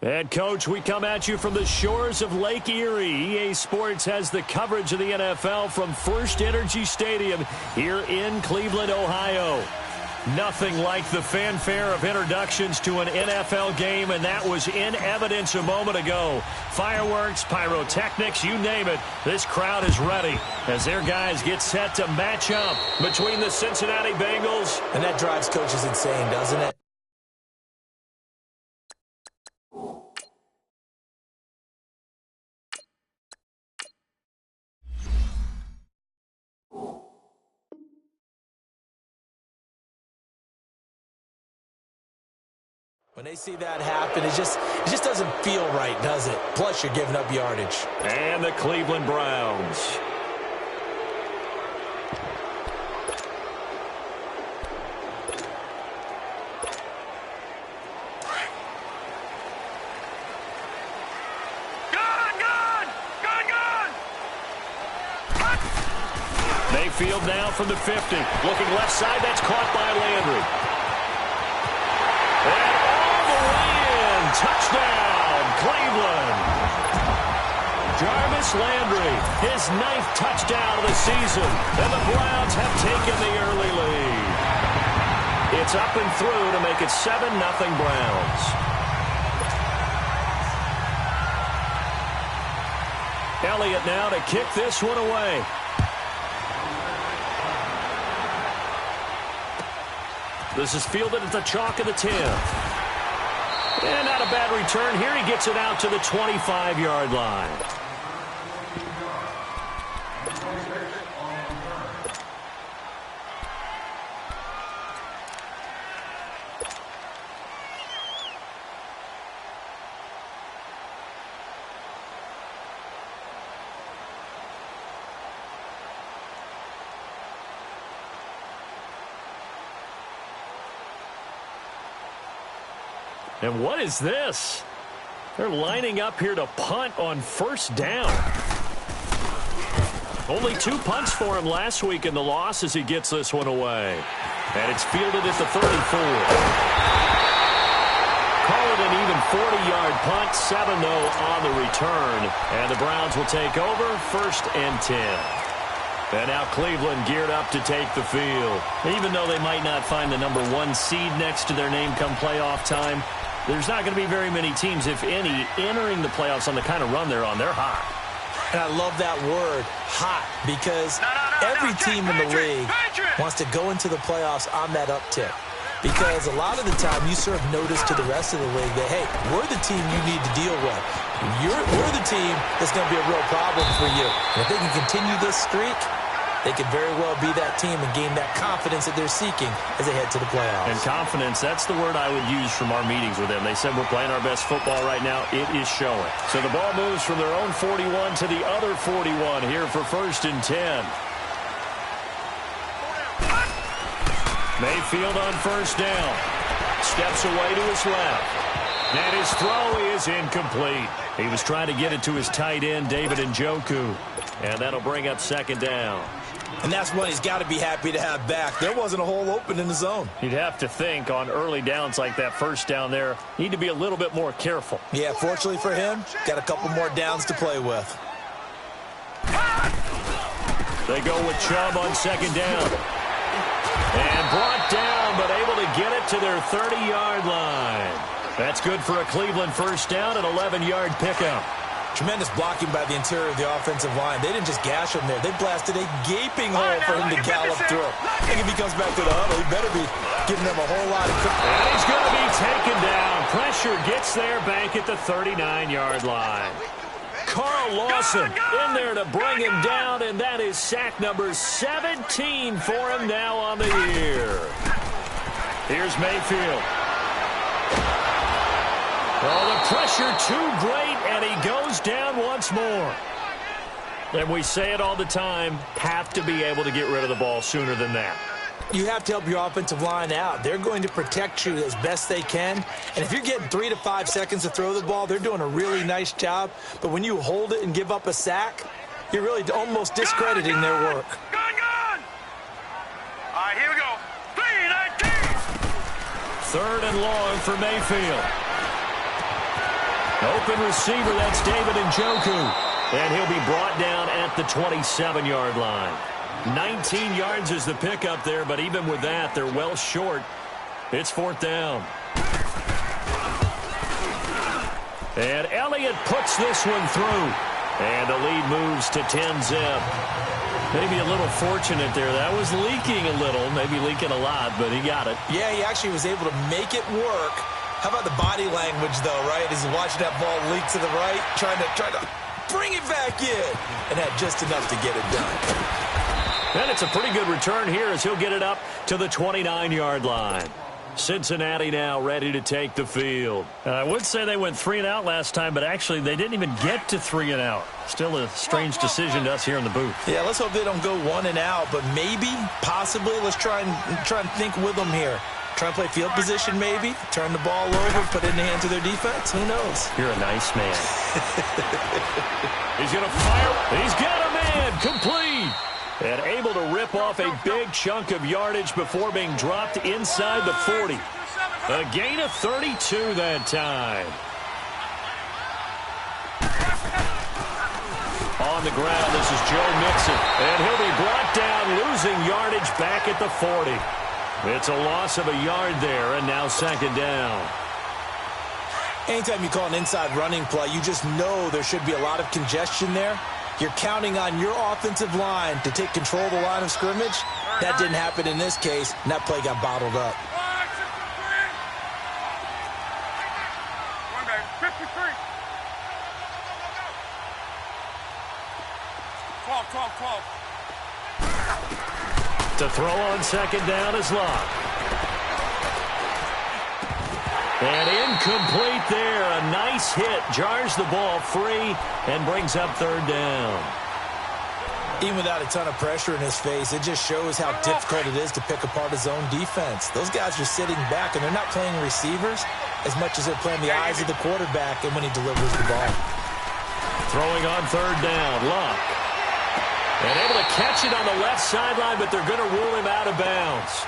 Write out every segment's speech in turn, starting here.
And, Coach, we come at you from the shores of Lake Erie. EA Sports has the coverage of the NFL from First Energy Stadium here in Cleveland, Ohio. Nothing like the fanfare of introductions to an NFL game, and that was in evidence a moment ago. Fireworks, pyrotechnics, you name it. This crowd is ready as their guys get set to match up between the Cincinnati Bengals. And that drives coaches insane, doesn't it? When they see that happen, it just doesn't feel right, does it? Plus, you're giving up yardage. And the Cleveland Browns. Mayfield now from the 50. Looking left side, that's caught by Landry. Touchdown, Cleveland. Jarvis Landry, his 9th touchdown of the season, and the Browns have taken the early lead. It's up and through to make it 7-0 Browns. Elliott now to kick this one away. This is fielded at the chalk of the 10. And not a bad return here. He gets it out to the 25-yard line. And what is this? They're lining up here to punt on first down. Only 2 punts for him last week in the loss as he gets this one away. And it's fielded at the 34. Call it an even 40-yard punt, 7-0 on the return. And the Browns will take over, 1st and 10. And now Cleveland geared up to take the field. Even though they might not find the number 1 seed next to their name come playoff time, there's not going to be very many teams, if any, entering the playoffs on the kind of run they're on. They're hot. And I love that word, hot, because every team in the league wants to go into the playoffs on that uptick. Because a lot of the time you serve notice to the rest of the league that, hey, we're the team you need to deal with. We're the team that's going to be a real problem for you. And if they can continue this streak, they could very well be that team and gain that confidence that they're seeking as they head to the playoffs. And confidence, that's the word I would use from our meetings with them. They said we're playing our best football right now. It is showing. So the ball moves from their own 41 to the other 41 here for 1st and 10. Mayfield on first down. Steps away to his left. And his throw is incomplete. He was trying to get it to his tight end, David Njoku. And that'll bring up 2nd down. And that's one he's got to be happy to have back. There wasn't a hole open in the zone. You'd have to think on early downs like that first down there, need to be a little bit more careful. Yeah, fortunately for him, got a couple more downs to play with. They go with Chubb on 2nd down. And brought down, but able to get it to their 30-yard line. That's good for a Cleveland first down, an 11-yard pickup. Tremendous blocking by the interior of the offensive line. They didn't just gash him there. They blasted a gaping hole for him to gallop through. I think if he comes back to the huddle, he better be giving them a whole lot of credit. And he's going to be taken down. Pressure gets there back at the 39-yard line. Carl Lawson in there to bring him down, and that is sack number 17 for him now on the year. Here's Mayfield. Oh, the pressure too great, and he goes down once more. And we say it all the time, have to be able to get rid of the ball sooner than that. You have to help your offensive line out. They're going to protect you as best they can. And if you're getting 3 to 5 seconds to throw the ball, they're doing a really nice job. But when you hold it and give up a sack, you're really almost discrediting their work. Gone! All right, here we go. 3-19. 3rd and long for Mayfield. Open receiver, that's David Njoku. And he'll be brought down at the 27-yard line. 19 yards is the pickup there, but even with that, they're well short. It's 4th down. And Elliott puts this one through. And the lead moves to 10-zip. Maybe a little fortunate there. That was leaking a little, maybe leaking a lot, but he got it. Yeah, he actually was able to make it work. How about the body language, though, right? As he's watching that ball leak to the right, trying to bring it back in, and had just enough to get it done. And it's a pretty good return here as he'll get it up to the 29-yard line. Cincinnati now ready to take the field. I would say they went 3 and out last time, but actually they didn't even get to 3 and out. Still a strange decision to us here in the booth. Yeah, let's hope they don't go 1 and out, but maybe, possibly, let's try and think with them here. Try and play field position maybe, turn the ball over, put it in the hands of their defense. Who knows? You're a nice man. He's going to fire. He's got a man. Complete. And able to rip off a big chunk of yardage before being dropped inside the 40. A gain of 32 that time. On the ground, this is Joe Mixon. And he'll be brought down, losing yardage back at the 40. It's a loss of a yard there, and now 2nd down. Anytime you call an inside running play, you just know there should be a lot of congestion there. You're counting on your offensive line to take control of the line of scrimmage. That didn't happen in this case, and that play got bottled up. 53. 12. To throw on 2nd down is Locke. And incomplete there. A nice hit. Jars the ball free and brings up 3rd down. Even without a ton of pressure in his face, it just shows how difficult it is to pick apart his own defense. Those guys are sitting back, and they're not playing receivers as much as they're playing the eyes of the quarterback and when he delivers the ball. Throwing on 3rd down, Locke. And able to catch it on the left sideline, but they're going to rule him out of bounds.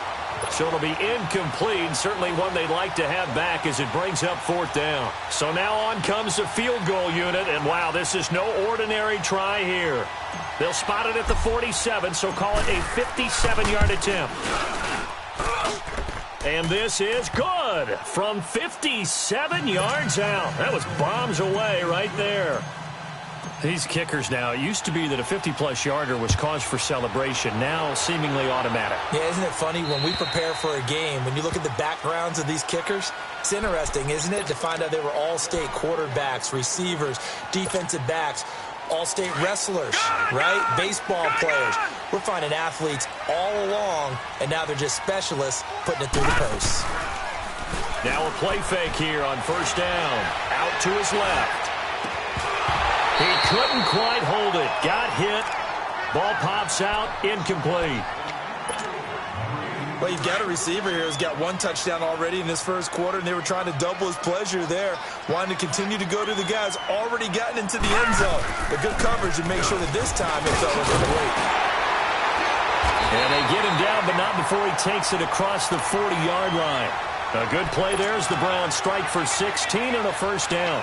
So it'll be incomplete, certainly one they'd like to have back as it brings up 4th down. So now on comes the field goal unit, and wow, this is no ordinary try here. They'll spot it at the 47, so call it a 57-yard attempt. And this is good from 57 yards out. That was bombs away right there. These kickers now, it used to be that a 50-plus yarder was cause for celebration, now seemingly automatic. Yeah, isn't it funny when we prepare for a game, when you look at the backgrounds of these kickers, it's interesting, isn't it, to find out they were all-state quarterbacks, receivers, defensive backs, all-state wrestlers, right? Baseball players. We're finding athletes all along, and now they're just specialists putting it through the posts. Now a play fake here on 1st down. Out to his left. He couldn't quite hold it. Got hit. Ball pops out. Incomplete. Well, you've got a receiver here who's got 1 touchdown already in this first quarter, and they were trying to double his pleasure there, wanting to continue to go to the guys already gotten into the end zone. But good coverage to make sure that this time it fell incomplete. And they get him down, but not before he takes it across the 40-yard line. A good play there as the Browns strike for 16 and a 1st down.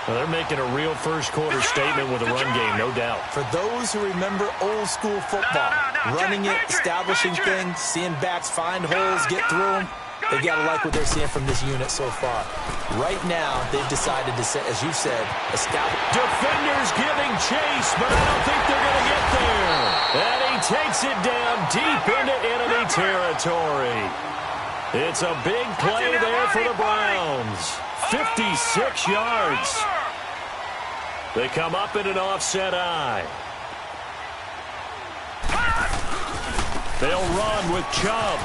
Well, they're making a real first-quarter statement with a run game, no doubt. For those who remember old-school football, running it, establishing things, seeing backs find holes, get through them, they've got to like what they're seeing from this unit so far. Right now, they've decided to, as you said, establish. Defenders giving chase, but I don't think they're going to get there. And he takes it down deep into enemy territory. It's a big play there for the Browns. 56 yards. They come up in an offset eye. They'll run with Chubb.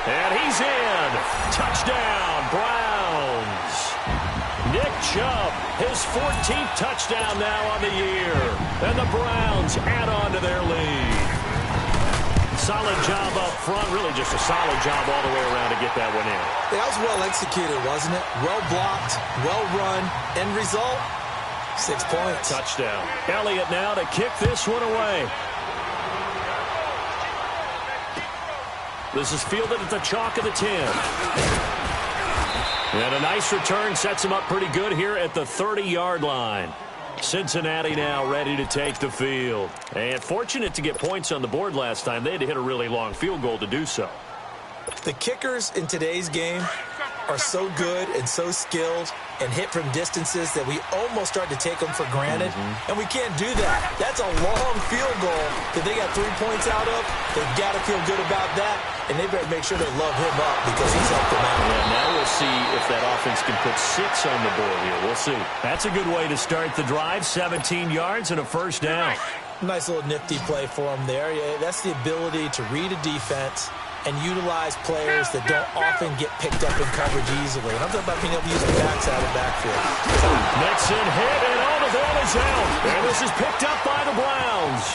And he's in. Touchdown, Browns. Nick Chubb, his 14th touchdown now on the year. And the Browns add on to their lead. Solid job up front, really just a solid job all the way around to get that one in. That was well executed, wasn't it? Well blocked, well run. End result, 6 points. Touchdown. Elliott now to kick this one away. This is fielded at the chalk of the 10. And a nice return sets him up pretty good here at the 30-yard line. Cincinnati now ready to take the field. And fortunate to get points on the board last time. They had to hit a really long field goal to do so. The kickers in today's game are so good and so skilled and hit from distances that we almost start to take them for granted. And we can't do that. That's a long field goal that they got 3 points out of. They've got to feel good about that, and they better make sure they love him up because he's helped them out. Yeah, now we'll see if that offense can put 6 on the board here. We'll see. That's a good way to start the drive. 17 yards and a first down. Nice little nifty play for him there. Yeah, that's the ability to read a defense and utilize players that don't often get picked up in coverage easily. And I'm talking about being able to use the backside of the backfield. Nixon hit, and all the ball is out. And this is picked up by the Browns.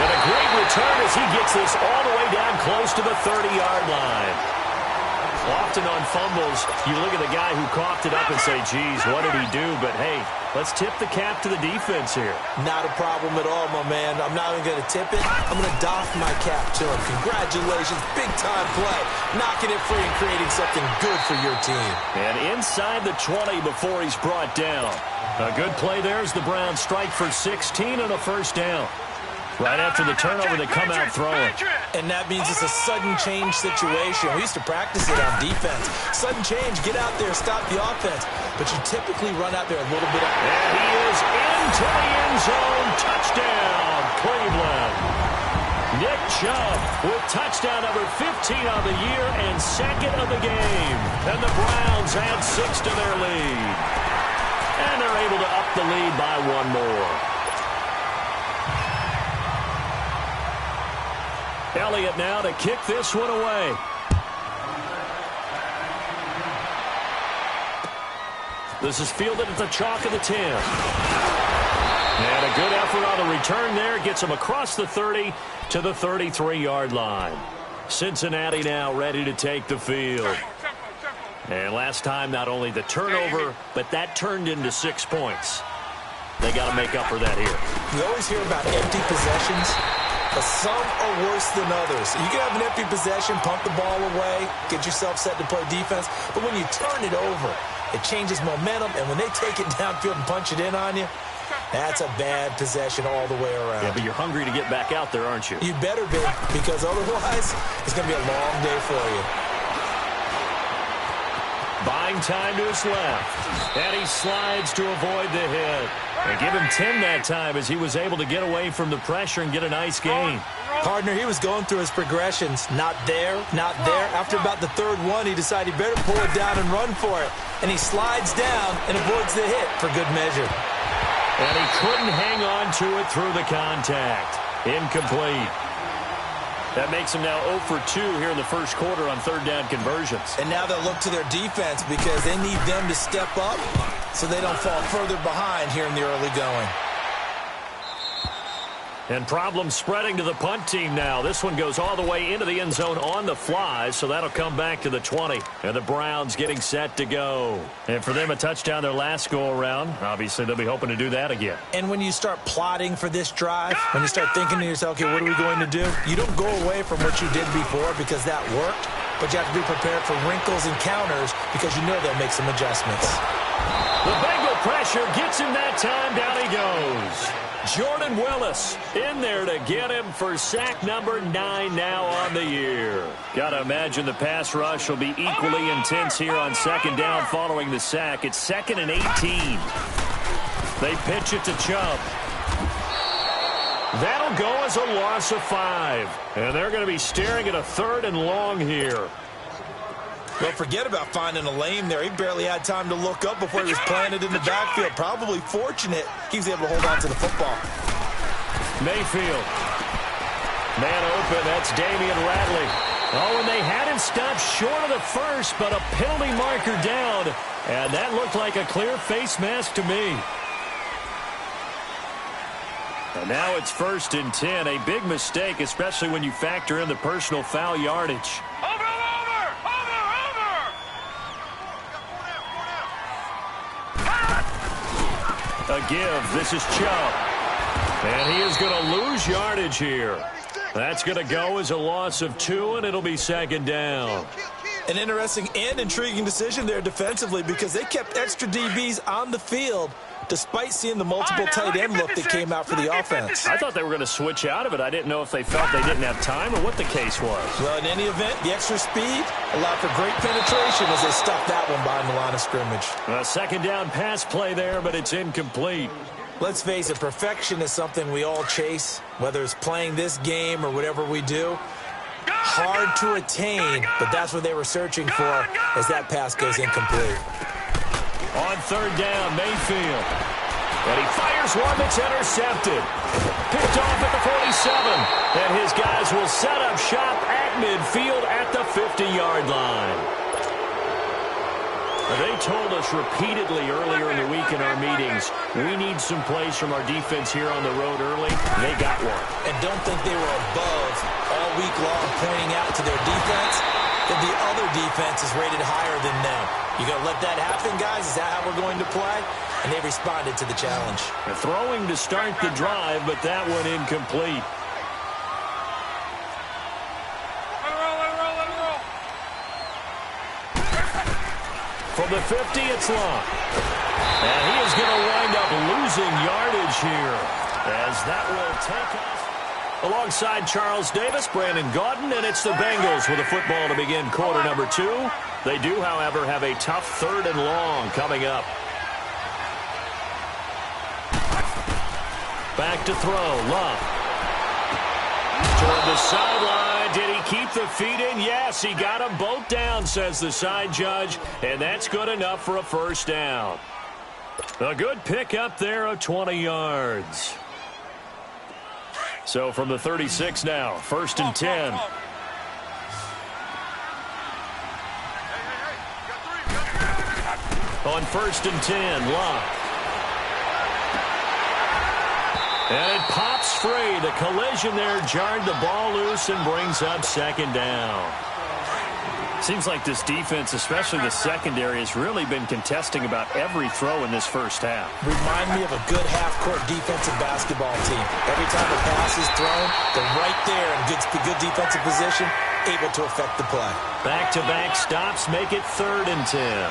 And a great return as he gets this all the way down close to the 30-yard line. Often on fumbles, you look at the guy who coughed it up and say, geez, what did he do? But, hey, let's tip the cap to the defense here. Not a problem at all, my man. I'm not even going to tip it. I'm going to doff my cap to him. Congratulations. Big-time play. Knocking it free and creating something good for your team. And inside the 20 before he's brought down. A good play there as the Browns strike for 16 and a first down. Right after the turnover, they come out throwing. And that means it's a sudden change situation. We used to practice it on defense. Sudden change, get out there, stop the offense. But you typically run out there a little bit. And he is into the end zone. Touchdown, Cleveland. Nick Chubb with touchdown number 15 on the year and second of the game. And the Browns add 6 to their lead. And they're able to up the lead by 1 more. Elliott now to kick this one away. This is fielded at the chalk of the 10. And a good effort on the return there. Gets him across the 30 to the 33-yard line. Cincinnati now ready to take the field. And last time, not only the turnover, but that turned into 6 points. They got to make up for that here. You always hear about empty possessions. But some are worse than others. You can have an empty possession, pump the ball away, get yourself set to play defense. But when you turn it over, it changes momentum. And when they take it downfield and punch it in on you, that's a bad possession all the way around. Yeah, but you're hungry to get back out there, aren't you? You better be, because otherwise it's going to be a long day for you. Buying time to his left. And he slides to avoid the hit. And give him 10 that time as he was able to get away from the pressure and get a nice gain. Partner, he was going through his progressions. Not there, not there. After about the third one, he decided he better pull it down and run for it. And he slides down and avoids the hit for good measure. And he couldn't hang on to it through the contact. Incomplete. That makes him now 0 for 2 here in the first quarter on third down conversions. And now they'll look to their defense because they need them to step up so they don't fall further behind here in the early going. And problems spreading to the punt team now. This one goes all the way into the end zone on the fly, so that'll come back to the 20. And the Browns getting set to go. And for them, a touchdown their last go-around. Obviously, they'll be hoping to do that again. And when you start plotting for this drive, when you start thinking to yourself, okay, what are we going to do? You don't go away from what you did before because that worked, but you have to be prepared for wrinkles and counters because you know they'll make some adjustments. The Bengal pressure gets him that time. Down he goes. Jordan Willis in there to get him for sack number 9 now on the year. Got to imagine the pass rush will be equally intense here on second down following the sack. It's 2nd and 18. They pitch it to Chubb. That'll go as a loss of 5. And they're going to be staring at a 3rd and long here. Well, forget about finding a lane there. He barely had time to look up before he was planted in the backfield. Probably fortunate he was able to hold on to the football. Mayfield. Man open, that's Damian Ratley. Oh, and they had him stopped short of the first, but a penalty marker down. And that looked like a clear face mask to me. And now it's 1st and 10. A big mistake, especially when you factor in the personal foul yardage. A give. This is Chubb. And he is going to lose yardage here. That's going to go as a loss of 2, and it'll be 2nd down. An interesting and intriguing decision there defensively because they kept extra DBs on the field despite seeing the multiple tight end look that came out for the offense. I thought they were going to switch out of it. I didn't know if they felt they didn't have time or what the case was. Well, in any event, the extra speed allowed for great penetration as they stuffed that one behind the line of scrimmage. A second down pass play there, but it's incomplete. Let's face it, perfection is something we all chase, whether it's playing this game or whatever we do. Hard to attain, but that's what they were searching for as that pass goes incomplete. On third down, Mayfield. And he fires one that's intercepted. Picked off at the 47. And his guys will set up shop at midfield at the 50-yard line. They told us repeatedly earlier in the week in our meetings, we need some plays from our defense here on the road early. They got one. And don't think they were above all week long pointing out to their defense that the other defense is rated higher than them. You going to let that happen, guys? Is that how we're going to play? And they responded to the challenge. They're throwing to start the drive, but that one incomplete. From the 50, it's Long. And he is going to wind up losing yardage here as that will take us. Alongside Charles Davis, Brandon Gaudin, and it's the Bengals with a football to begin quarter number 2. They do, however, have a tough third and long coming up. Back to throw, Love. Toward the sideline, did he keep the feet in? Yes, he got them both down, says the side judge, and that's good enough for a first down. A good pick up there of 20 yards. So from the 36 now, first and 10. On first and 10, Love. And it pops free. The collision there jarred the ball loose and brings up second down. Seems like this defense, especially the secondary, has really been contesting about every throw in this first half. Remind me of a good half-court defensive basketball team. Every time a pass is thrown, they're right there in good defensive position, able to affect the play. Back-to-back stops make it third and 10.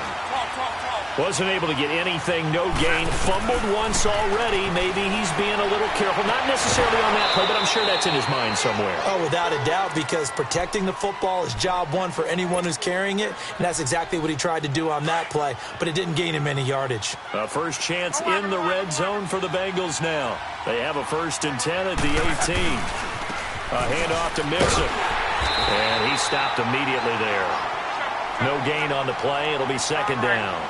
Wasn't able to get anything, no gain. Fumbled once already. Maybe he's being a little careful. Not necessarily on that play, but I'm sure that's in his mind somewhere. Oh, without a doubt, because protecting the football is job one for anyone who's carrying it, and that's exactly what he tried to do on that play, but it didn't gain him any yardage. A first chance in the red zone for the Bengals now. They have a first and 10 at the 18. A handoff to Mixon, and he stopped immediately there. No gain on the play. It'll be second down.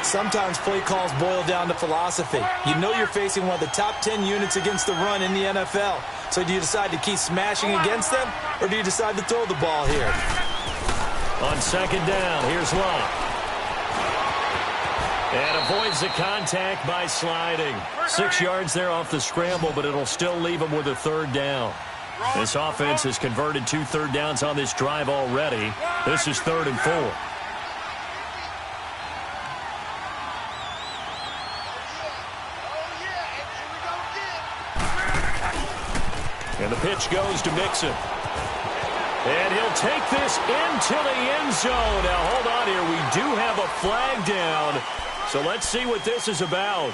Sometimes play calls boil down to philosophy. You know you're facing one of the top 10 units against the run in the NFL. So do you decide to keep smashing against them, or do you decide to throw the ball here? On second down, here's Love. And avoids the contact by sliding. 6 yards there off the scramble, but it'll still leave him with a third down. This offense has converted 2 third downs on this drive already. This is 3rd and 4. And the pitch goes to Mixon. And he'll take this into the end zone. Now, hold on here. We do have a flag down. So let's see what this is about.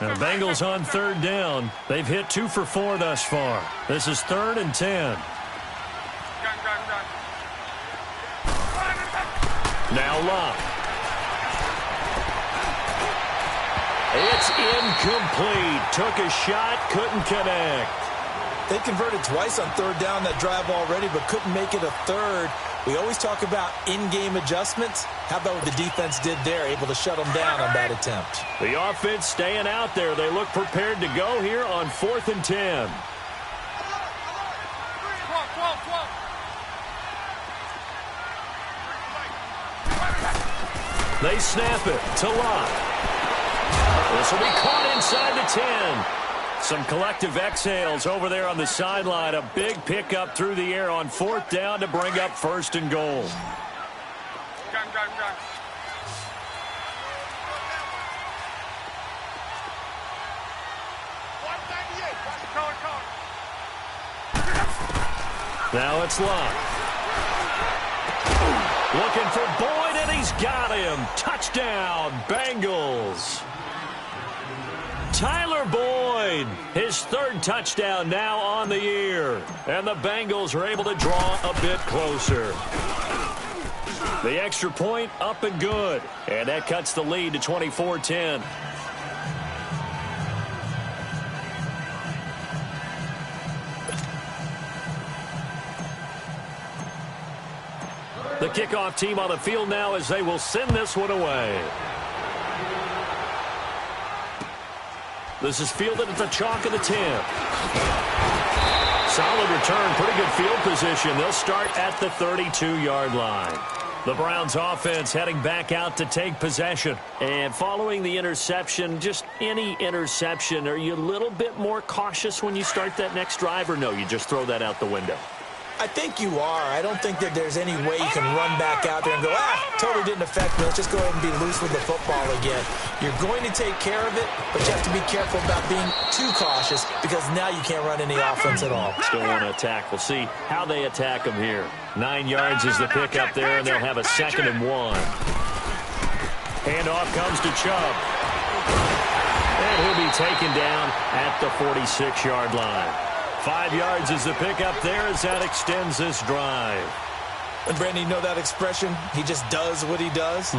Now, the Bengals on third down. They've hit 2 for 4 thus far. This is 3rd and 10. Now Love. It's incomplete. Took a shot, couldn't connect. They converted twice on third down that drive already, but couldn't make it a third. We always talk about in-game adjustments. How about what the defense did there, able to shut them down on that attempt? The offense staying out there. They look prepared to go here on 4th and 10. They snap it to Love. This will be caught inside the 10. Some collective exhales over there on the sideline. A big pickup through the air on 4th down to bring up 1st and goal. Now it's Luck. Looking for Boyd, and he's got him. Touchdown, Bengals. Tyler Boyd, his third touchdown now on the year. And the Bengals are able to draw a bit closer. The extra point up and good. And that cuts the lead to 24-10. The kickoff team on the field now as they will send this one away. This is fielded at the chalk of the 10. Solid return, pretty good field position. They'll start at the 32-yard line. The Browns offense heading back out to take possession. And following the interception, just any interception, are you a little bit more cautious when you start that next drive, or no, you just throw that out the window? I think you are. I don't think that there's any way you can run back out there and go, totally didn't affect me. Let's just go ahead and be loose with the football again. You're going to take care of it, but you have to be careful about being too cautious because now you can't run any offense at all. Still want to attack. We'll see how they attack them here. 9 yards is the pickup there, and they'll have a 2nd and 1. Handoff comes to Chubb. And he'll be taken down at the 46-yard line. 5 yards is the pickup there as that extends this drive. And Brandon, you know that expression? He just does what he does?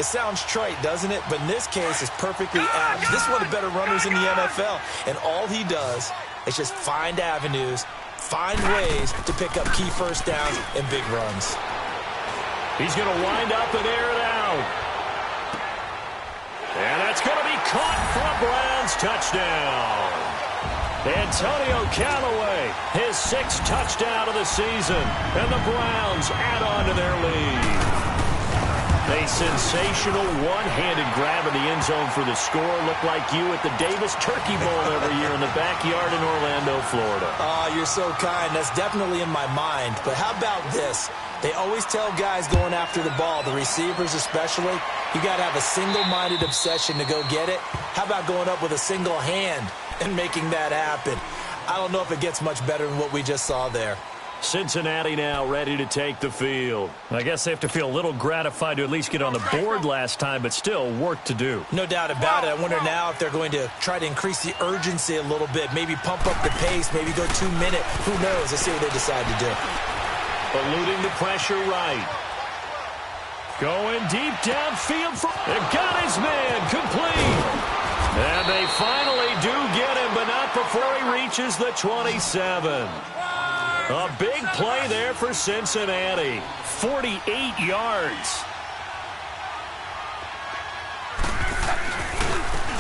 It sounds trite, doesn't it? But in this case, it's perfectly apt. This is one of the better runners in the NFL. And all he does is just find avenues, find ways to pick up key first downs and big runs. He's going to wind up and air it out. And that's going to be caught for a Browns touchdown. Antonio Callaway, his 6th touchdown of the season, and the Browns add on to their lead. A sensational one-handed grab in the end zone for the score. Looked like you at the Davis Turkey Bowl every year in the backyard in Orlando, Florida. You're so kind. That's definitely in my mind. But how about this? They always tell guys going after the ball, the receivers especially, you got to have a single-minded obsession to go get it. How about going up with a single hand and making that happen? I don't know if it gets much better than what we just saw there. Cincinnati now ready to take the field. I guess they have to feel a little gratified to at least get on the board last time, but still work to do. No doubt about it. I wonder now if they're going to try to increase the urgency a little bit, maybe pump up the pace, maybe go 2 minute. Who knows? Let's see what they decide to do. Eluding the pressure right. Going deep downfield. Got his man complete. And they finally do get him, but not before he reaches the 27. A big play there for Cincinnati. 48 yards.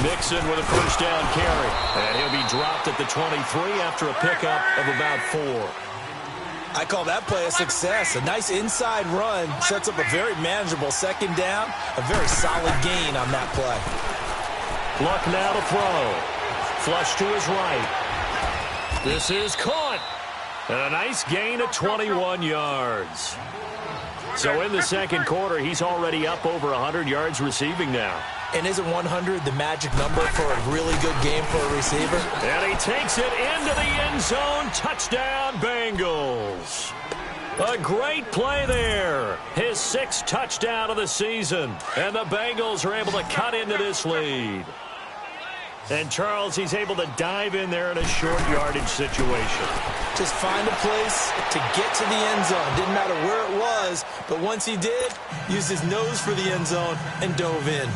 Mixon with a first down carry. And he'll be dropped at the 23 after a pickup of about 4. I call that play a success. A nice inside run sets up a very manageable 2nd down. A very solid gain on that play. Luck now to throw. Flush to his right. This is caught. And a nice gain of 21 yards. So in the 2nd quarter, he's already up over 100 yards receiving now. And isn't 100 the magic number for a really good game for a receiver? And he takes it into the end zone. Touchdown, Bengals. A great play there. His 6th touchdown of the season. And the Bengals are able to cut into this lead. And Charles, he's able to dive in there in a short yardage situation. Just find a place to get to the end zone. Didn't matter where it was, but once he did, used his nose for the end zone and dove in.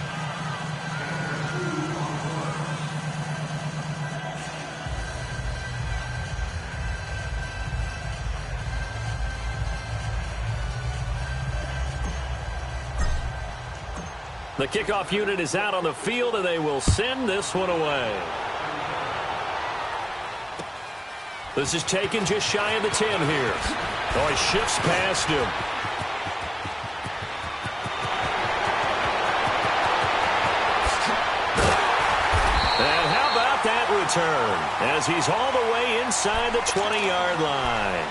The kickoff unit is out on the field, and they will send this one away. This is taken just shy of the 10 here. Oh, he shifts past him. And how about that return? As he's all the way inside the 20-yard line.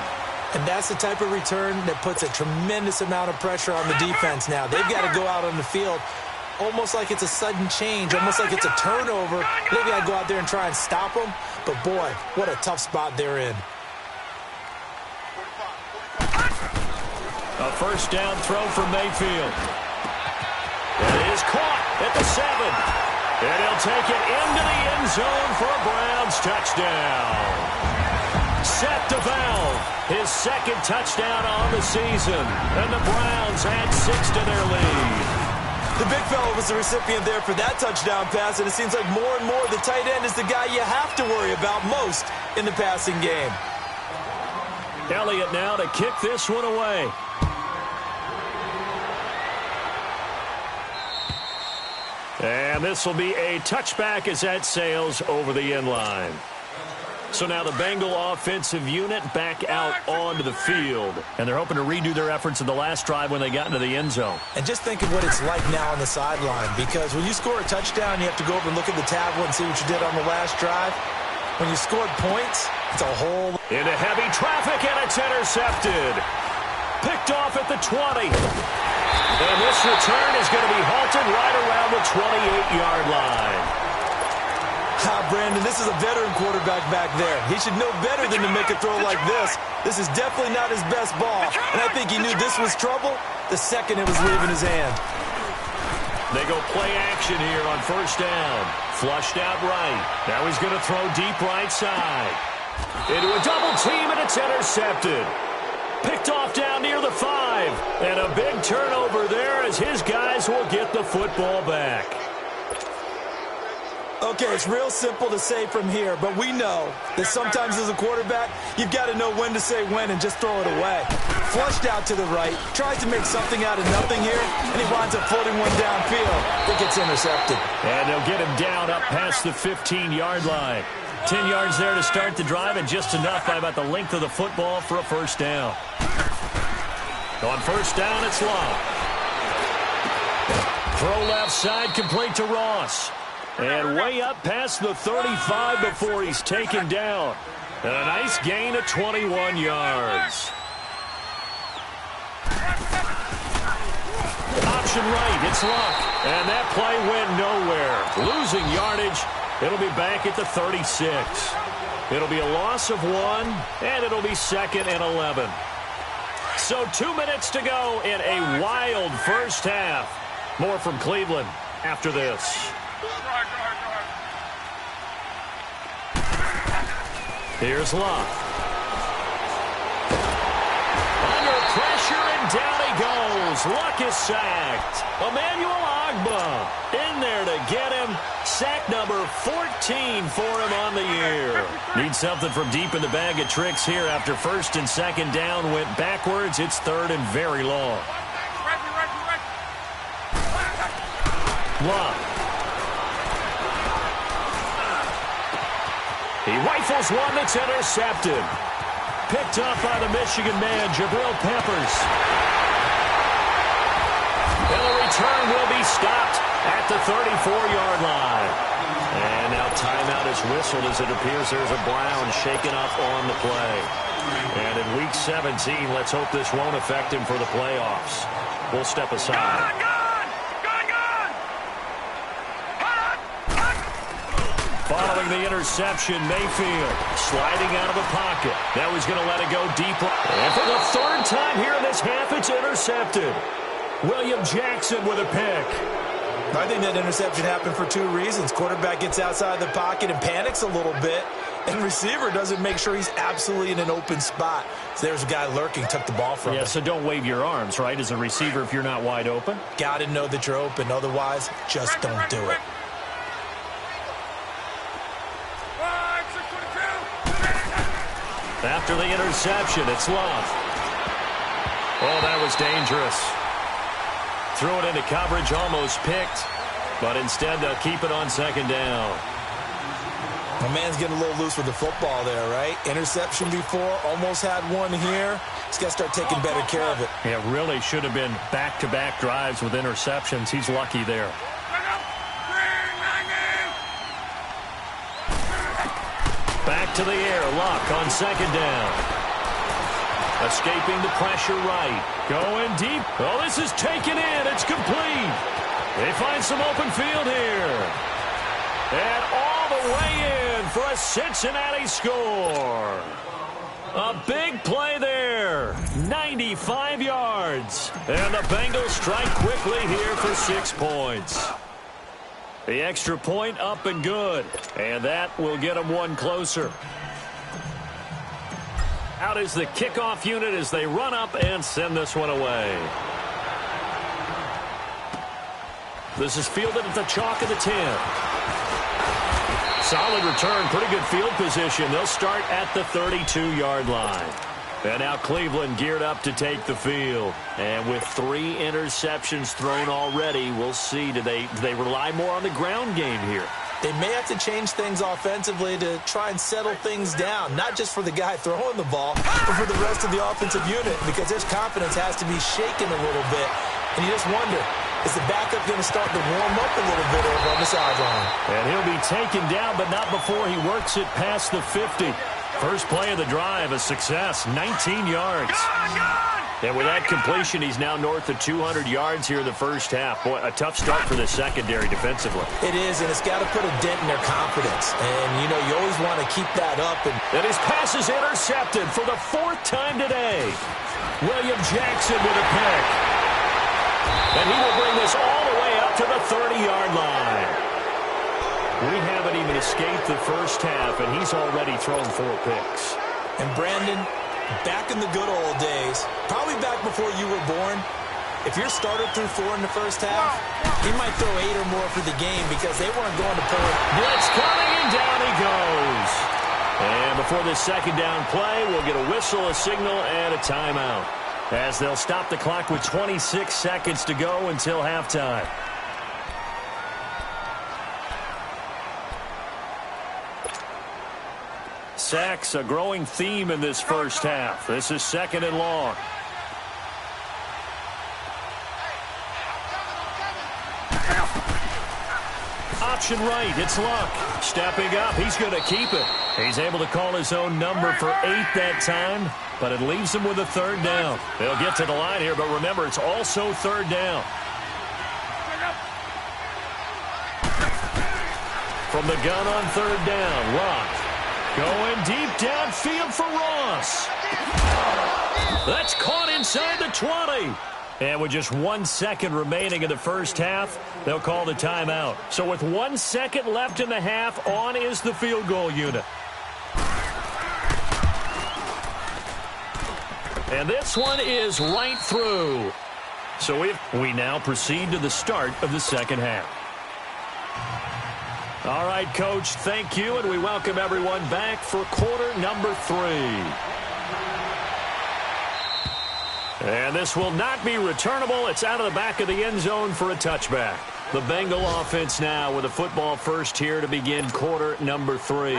And that's the type of return that puts a tremendous amount of pressure on the defense now. They've got to go out on the field almost like it's a sudden change, almost like it's a turnover. They've got to go out there and try and stop them. But, boy, what a tough spot they're in. A first down throw from Mayfield. It is caught at the 7. And he'll take it into the end zone for a Browns touchdown. Seth DeValve, his second touchdown on the season. And the Browns add 6 to their lead. The big fella was the recipient there for that touchdown pass, and it seems like more and more the tight end is the guy you have to worry about most in the passing game. Elliott now to kick this one away. And this will be a touchback as that sails over the end line. So now the Bengal offensive unit back out onto the field. And they're hoping to redo their efforts in the last drive when they got into the end zone. And just think of what it's like now on the sideline, because when you score a touchdown, you have to go over and look at the tablet and see what you did on the last drive. When you scored points, it's a whole... Into heavy traffic, and it's intercepted. Picked off at the 20. And this return is going to be halted right around the 28-yard line. Brandon, this is a veteran quarterback back there. He should know better than to make a throw like this. This is definitely not his best ball. And I think he knew this was trouble the second it was leaving his hand. They go play action here on first down. Flushed out right. Now he's going to throw deep right side. Into a double team, and it's intercepted. Picked off down near the 5. And a big turnover there as his guys will get the football back. Okay, it's real simple to say from here, but we know that sometimes as a quarterback, you've got to know when to say when and just throw it away. Flushed out to the right, tries to make something out of nothing here, and he winds up floating one downfield that gets intercepted. And they'll get him down up past the 15-yard line. 10 yards there to start the drive, and just enough by about the length of the football for a first down. On first down, it's Love. Throw left side, complete to Ross. And way up past the 35 before he's taken down. And a nice gain of 21 yards. Option right, it's Luck. And that play went nowhere. Losing yardage. It'll be back at the 36. It'll be a loss of 1, and it'll be 2nd and 11. So 2 minutes to go in a wild first half. More from Cleveland after this. Here's Love. Under pressure, and down he goes. Luck is sacked. Emmanuel Ogbah in there to get him. Sack number 14 for him on the year. Need something from deep in the bag of tricks here after first and second down went backwards. It's third and very long. Love. He rifles one that's intercepted. Picked up by the Michigan man, Jabril Peppers. And the return will be stopped at the 34-yard line. And now timeout is whistled as it appears there's a Brown shaken up on the play. And in Week 17, let's hope this won't affect him for the playoffs. We'll step aside. Following the interception, Mayfield sliding out of the pocket. Now he's going to let it go deep. And for the third time here in this half, it's intercepted. William Jackson with a pick. I think that interception happened for 2 reasons. Quarterback gets outside the pocket and panics a little bit, and receiver doesn't make sure he's absolutely in an open spot. So there's a guy lurking, took the ball from him. Yeah, so don't wave your arms, right, as a receiver if you're not wide open. Got to know that you're open. Otherwise, just don't do it. After the interception, it's Love. Oh, that was dangerous. Threw it into coverage, almost picked. But instead, they'll keep it on second down. My man's getting a little loose with the football there, right? Interception before, almost had one here. He's got to start taking better care of it. Yeah, really should have been back-to-back drives with interceptions. He's lucky there. Back to the air, Luck on second down. Escaping the pressure right. Going deep. Oh, this is taken in. It's complete. They find some open field here. And all the way in for a Cincinnati score. A big play there. 35 yards. And the Bengals strike quickly here for 6 points. The extra point up and good. And that will get them one closer. Out is the kickoff unit as they run up and send this one away. This is fielded at the chalk of the 10. Solid return, pretty good field position. They'll start at the 32-yard line. And now Cleveland geared up to take the field. And with 3 interceptions thrown already, we'll see. Do they rely more on the ground game here? They may have to change things offensively to try and settle things down, not just for the guy throwing the ball, but for the rest of the offensive unit, because his confidence has to be shaken a little bit. And you just wonder, is the backup going to start to warm up a little bit over on the sideline? And he'll be taken down, but not before he works it past the 50. First play of the drive, a success, 19 yards. And with that completion, he's now north of 200 yards here in the first half. Boy, a tough start for the secondary defensively. It is, and it's got to put a dent in their confidence. And, you know, you always want to keep that up. And his pass is intercepted for the 4th time today. William Jackson with a pick. And he will bring this all the way up to the 30-yard line. We haven't even escaped the first half, and he's already thrown 4 picks. And Brandon, back in the good old days, probably back before you were born, if your starter threw 4 in the first half, he might throw 8 or more for the game because they weren't going to pull it. Blitz coming, and down he goes. And before this second down play, we'll get a whistle, a signal, and a timeout, as they'll stop the clock with 26 seconds to go until halftime. Sacks, a growing theme in this first half. This is 2nd and long. Option right, it's Luck. Stepping up, he's going to keep it. He's able to call his own number for 8 that time, but it leaves him with a 3rd down. They'll get to the line here, but remember, it's also 3rd down. From the gun on 3rd down, Luck. Going deep downfield for Ross. That's caught inside the 20. And with just 1 second remaining in the first half, they'll call the timeout. So with 1 second left in the half, on is the field goal unit. And this one is right through. So we now proceed to the start of the second half. All right, Coach, thank you, and we welcome everyone back for quarter number 3. And this will not be returnable. It's out of the back of the end zone for a touchback. The Bengal offense now with a football first here to begin quarter number 3.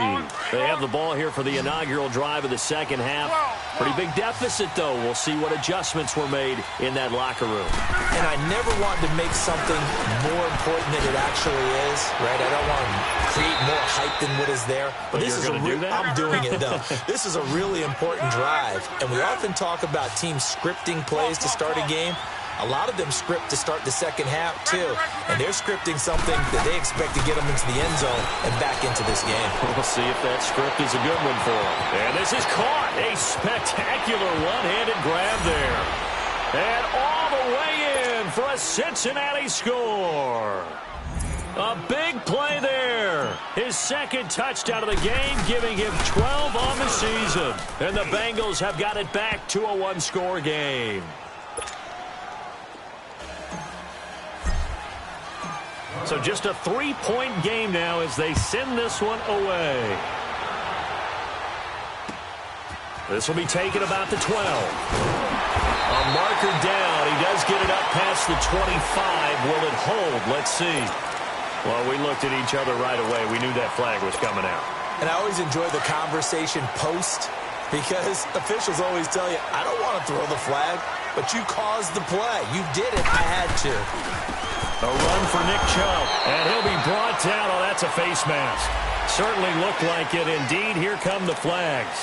They have the ball here for the inaugural drive of the second half. Pretty big deficit, though. We'll see what adjustments were made in that locker room. And I never want to make something more important than it actually is, right? I don't want to create more hype than what is there. But this is I'm doing it, though. This is a really important drive. And we often talk about teams scripting plays to start a game. A lot of them script to start the second half, too. And they're scripting something that they expect to get them into the end zone and back into this game. We'll see if that script is a good one for them. And this is caught. A spectacular one-handed grab there. And all the way in for a Cincinnati score. A big play there. His 2nd touchdown of the game, giving him 12 on the season. And the Bengals have got it back to a 1-score game. So just a 3-point game now as they send this one away. This will be taken about the 12. A marker down. He does get it up past the 25. Will it hold? Let's see. Well, we looked at each other right away. We knew that flag was coming out. And I always enjoy the conversation post because officials always tell you, I don't want to throw the flag, but you caused the play. You did it. I had to. A run for Nick Chubb, and he'll be brought down. Oh, that's a face mask. Certainly looked like it. Indeed, here come the flags.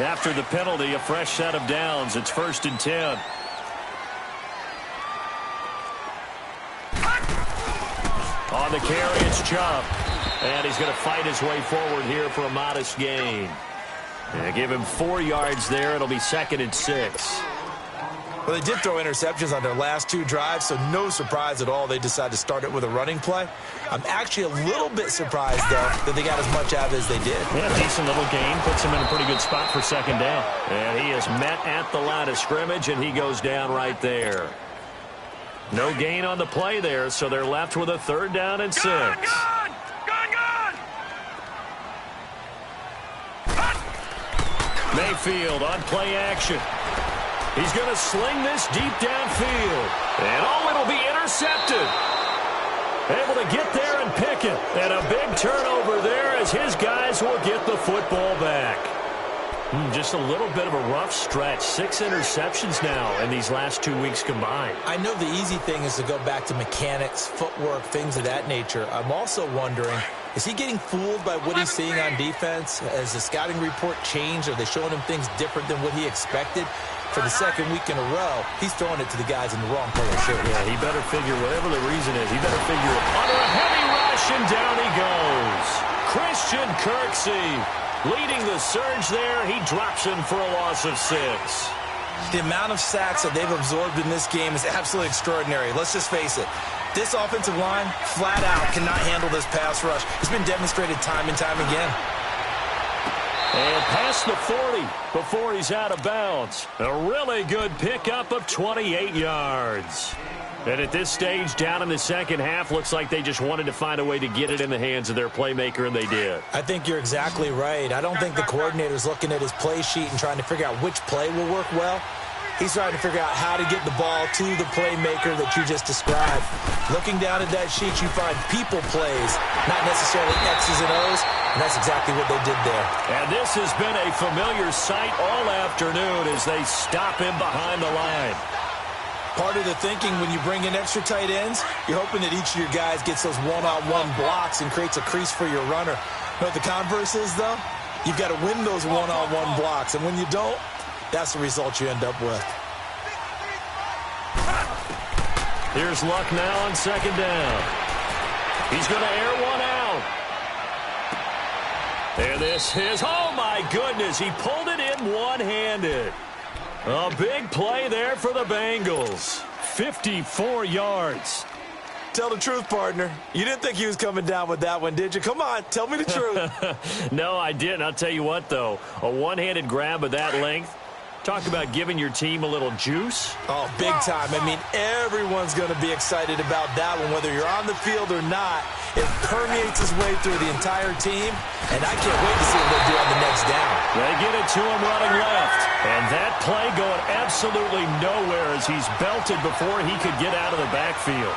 After the penalty, a fresh set of downs. It's 1st and 10. On the carry, it's Chubb. And he's going to fight his way forward here for a modest gain. They give him 4 yards there. It'll be 2nd and 6. Well, they did throw interceptions on their last 2 drives, so no surprise at all they decided to start it with a running play. I'm actually a little bit surprised, though, that they got as much out of it as they did. Yeah, decent little gain. Puts him in a pretty good spot for 2nd down. And he is met at the line of scrimmage, and he goes down right there. No gain on the play there, so they're left with a 3rd down and 6. Mayfield on play action. He's going to sling this deep downfield. And it'll be intercepted. Able to get there and pick it. And a big turnover there as his guys will get the football back. Just a little bit of a rough stretch. 6 interceptions now in these last 2 weeks combined. I know the easy thing is to go back to mechanics, footwork, things of that nature. I'm also wondering, is he getting fooled by what he's seeing on defense? Has the scouting report changed? Are they showing him things different than what he expected? For the 2nd week in a row, he's throwing it to the guys in the wrong color shirt. Yeah, he better figure, whatever the reason is, he better figure it. Under a heavy rush, and down he goes. Christian Kirksey leading the surge there. He drops him for a loss of 6. The amount of sacks that they've absorbed in this game is absolutely extraordinary. Let's just face it. This offensive line, flat out, cannot handle this pass rush. It's been demonstrated time and time again. And past the 40 before he's out of bounds. A really good pickup of 28 yards. And at this stage, down in the second half, looks like they just wanted to find a way to get it in the hands of their playmaker, and they did. I think you're exactly right. I don't think the coordinator's looking at his play sheet and trying to figure out which play will work well. He's trying to figure out how to get the ball to the playmaker that you just described. Looking down at that sheet, you find people plays, not necessarily X's and O's, and that's exactly what they did there. And this has been a familiar sight all afternoon as they stop him behind the line. Part of the thinking when you bring in extra tight ends, you're hoping that each of your guys gets those one-on-one blocks and creates a crease for your runner. You know what the converse is, though? You've got to win those one-on-one blocks, and when you don't, that's the result you end up with. Here's Luck now on 2nd down. He's going to air one out. And this is, oh my goodness, he pulled it in one-handed. A big play there for the Bengals. 54 yards. Tell the truth, partner. You didn't think he was coming down with that one, did you? Come on, tell me the truth. No, I didn't. I'll tell you what, though. A one-handed grab of that length. Talk about giving your team a little juice. Oh, big time. I mean, everyone's going to be excited about that one, whether you're on the field or not. It permeates its way through the entire team, and I can't wait to see what they do on the next down. They get it to him running left, and that play going absolutely nowhere as he's belted before he could get out of the backfield.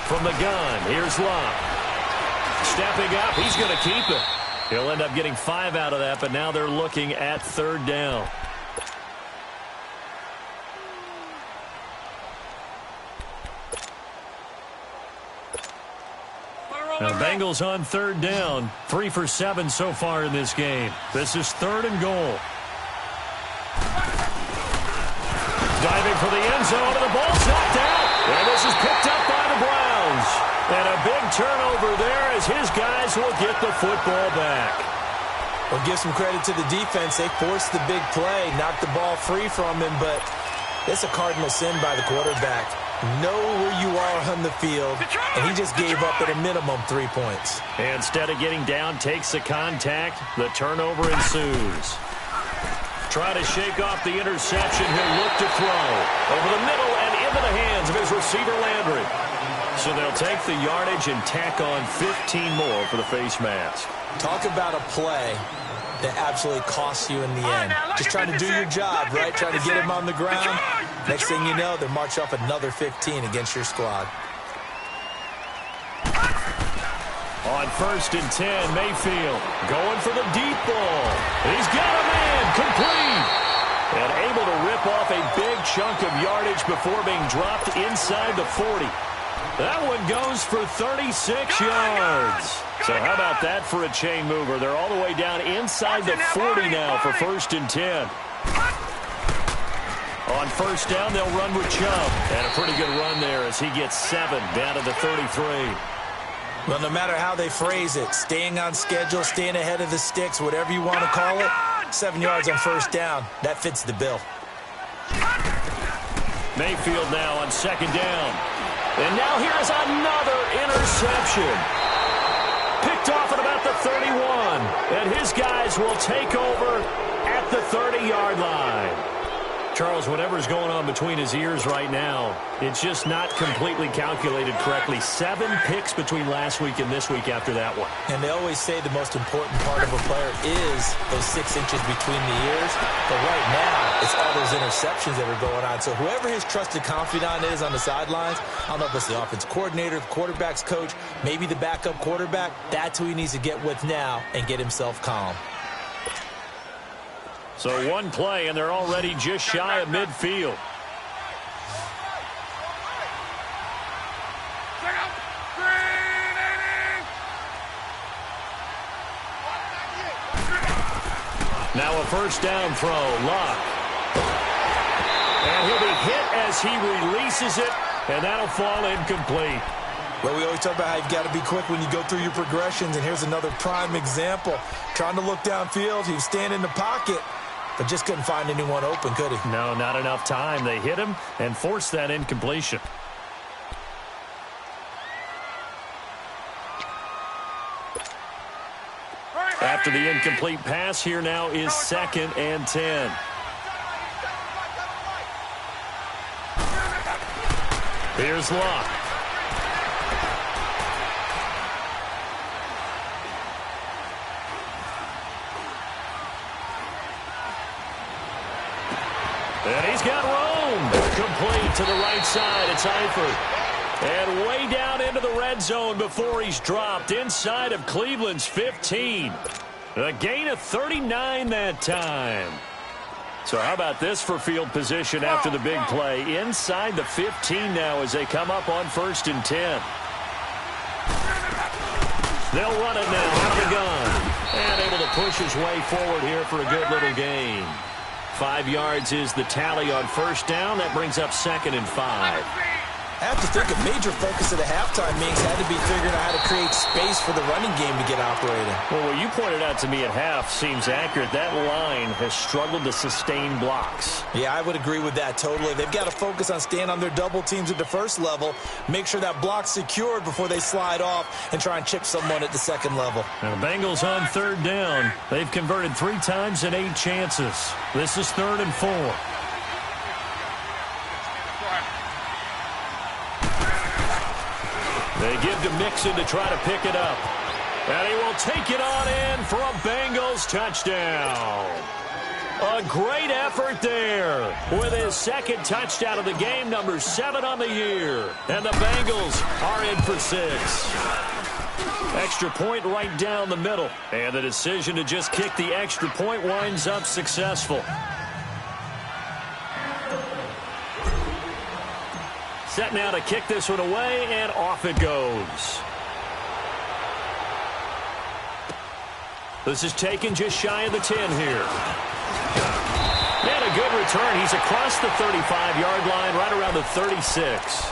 From the gun, here's Love. Stepping up, he's going to keep it. He'll end up getting 5 out of that, but now they're looking at 3rd down. Now, Bengals on 3rd down. 3 for 7 so far in this game. This is 3rd and goal. Diving for the end zone, and the ball's knocked out. And this is picked up by the Browns. And a big turnover there as his guys will get the football back. Well, give some credit to the defense. They forced the big play, knocked the ball free from him, but it's a cardinal sin by the quarterback. Know where you are on the field, and he just gave up at a minimum 3 points. And instead of getting down, takes the contact. The turnover ensues. Trying to shake off the interception. He'll look to throw. Over the middle and into the hands of his receiver, Landry. So they'll take the yardage and tack on 15 more for the face mask. Talk about a play that absolutely costs you in the end. Just trying to do your job, right? Trying to get him on the ground. Next thing you know, they march off another 15 against your squad. On 1st and 10, Mayfield going for the deep ball. He's got a man complete. And able to rip off a big chunk of yardage before being dropped inside the 40. That one goes for 36 yards. So how about that for a chain mover? They're all the way down inside the 40 now for 1st and 10. On first down, they'll run with Chubb. And a pretty good run there as he gets 7 down to the 33. Well, no matter how they phrase it, staying on schedule, staying ahead of the sticks, whatever you want to call it, 7 yards on first down, that fits the bill. Mayfield now on second down. And now here's another interception. Picked off at about the 31. And his guys will take over at the 30-yard line. Charles, whatever's going on between his ears right now, it's just not completely calculated correctly. 7 picks between last week and this week after that one. And they always say the most important part of a player is those 6 inches between the ears. But right now, it's all those interceptions that are going on. So whoever his trusted confidant is on the sidelines, I don't know if it's the offense coordinator, the quarterback's coach, maybe the backup quarterback, that's who he needs to get with now and get himself calm. So one play, and they're already just shy of midfield. Now a first down throw, Locke. And he'll be hit as he releases it, and that'll fall incomplete. Well, we always talk about how you've got to be quick when you go through your progressions, and here's another prime example. Trying to look downfield, he was standing in the pocket, but just couldn't find anyone open, could he? No, not enough time. They hit him and forced that incompletion. After the incomplete pass, here now is 2nd and 10. Here's Locke. And he's got room. Complete to the right side. It's Eifert. And way down into the red zone before he's dropped inside of Cleveland's 15. A gain of 39 that time. So how about this for field position after the big play? Inside the 15 now as they come up on 1st and 10. They'll run it now out of the gun. And able to push his way forward here for a good little gain. 5 yards is the tally on first down. That brings up 2nd and 5. I have to think a major focus of the halftime meetings had to be figuring out how to create space for the running game to get operating. Well, what you pointed out to me at half seems accurate. That line has struggled to sustain blocks. Yeah, I would agree with that totally. They've got to focus on staying on their double teams at the first level, make sure that block's secured before they slide off and try and chip someone at the second level. Now the Bengals on 3rd down. They've converted 3 times in 8 chances. This is 3rd and 4. They give to Mixon to try to pick it up. And he will take it on in for a Bengals touchdown. A great effort there with his 2nd touchdown of the game, number 7 on the year. And the Bengals are in for 6. Extra point right down the middle. And the decision to just kick the extra point winds up successful. Set now to kick this one away, and off it goes. This is taken just shy of the 10 here. And a good return. He's across the 35-yard line, right around the 36.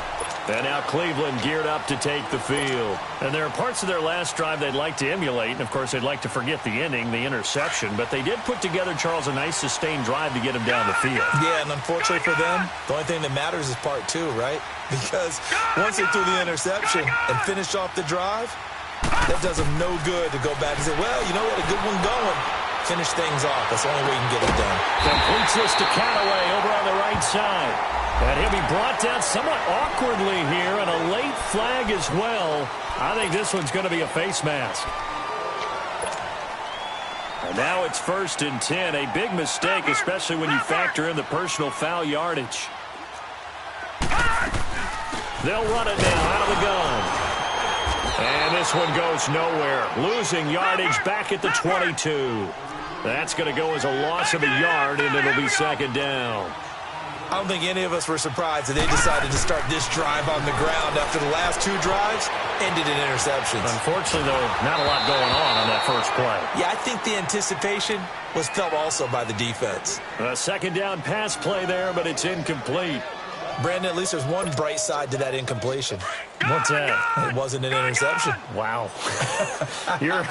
And now Cleveland geared up to take the field. And there are parts of their last drive they'd like to emulate. And, of course, they'd like to forget the inning, the interception. But they did put together, Charles, a nice sustained drive to get him down the field. Yeah, and unfortunately for them, the only thing that matters is part 2, right? Because once they threw the interception and finished off the drive, that does them no good to go back and say, well, you know what, a good one going. Finish things off. That's the only way you can get it done. Completes this to Callaway over on the right side. And he'll be brought down somewhat awkwardly here, and a late flag as well. I think this one's going to be a face mask. And now it's 1st and 10. A big mistake, especially when you factor in the personal foul yardage. They'll run it now out of the gun. And this one goes nowhere. Losing yardage back at the 22. That's going to go as a loss of a yard, and it'll be 2nd down. I don't think any of us were surprised that they decided to start this drive on the ground after the last 2 drives ended in interceptions. Unfortunately, though, not a lot going on that first play. Yeah, I think the anticipation was felt also by the defense. A second down pass play there, but it's incomplete. Brandon, at least there's one bright side to that incompletion. What's that? It wasn't an interception. Wow. You're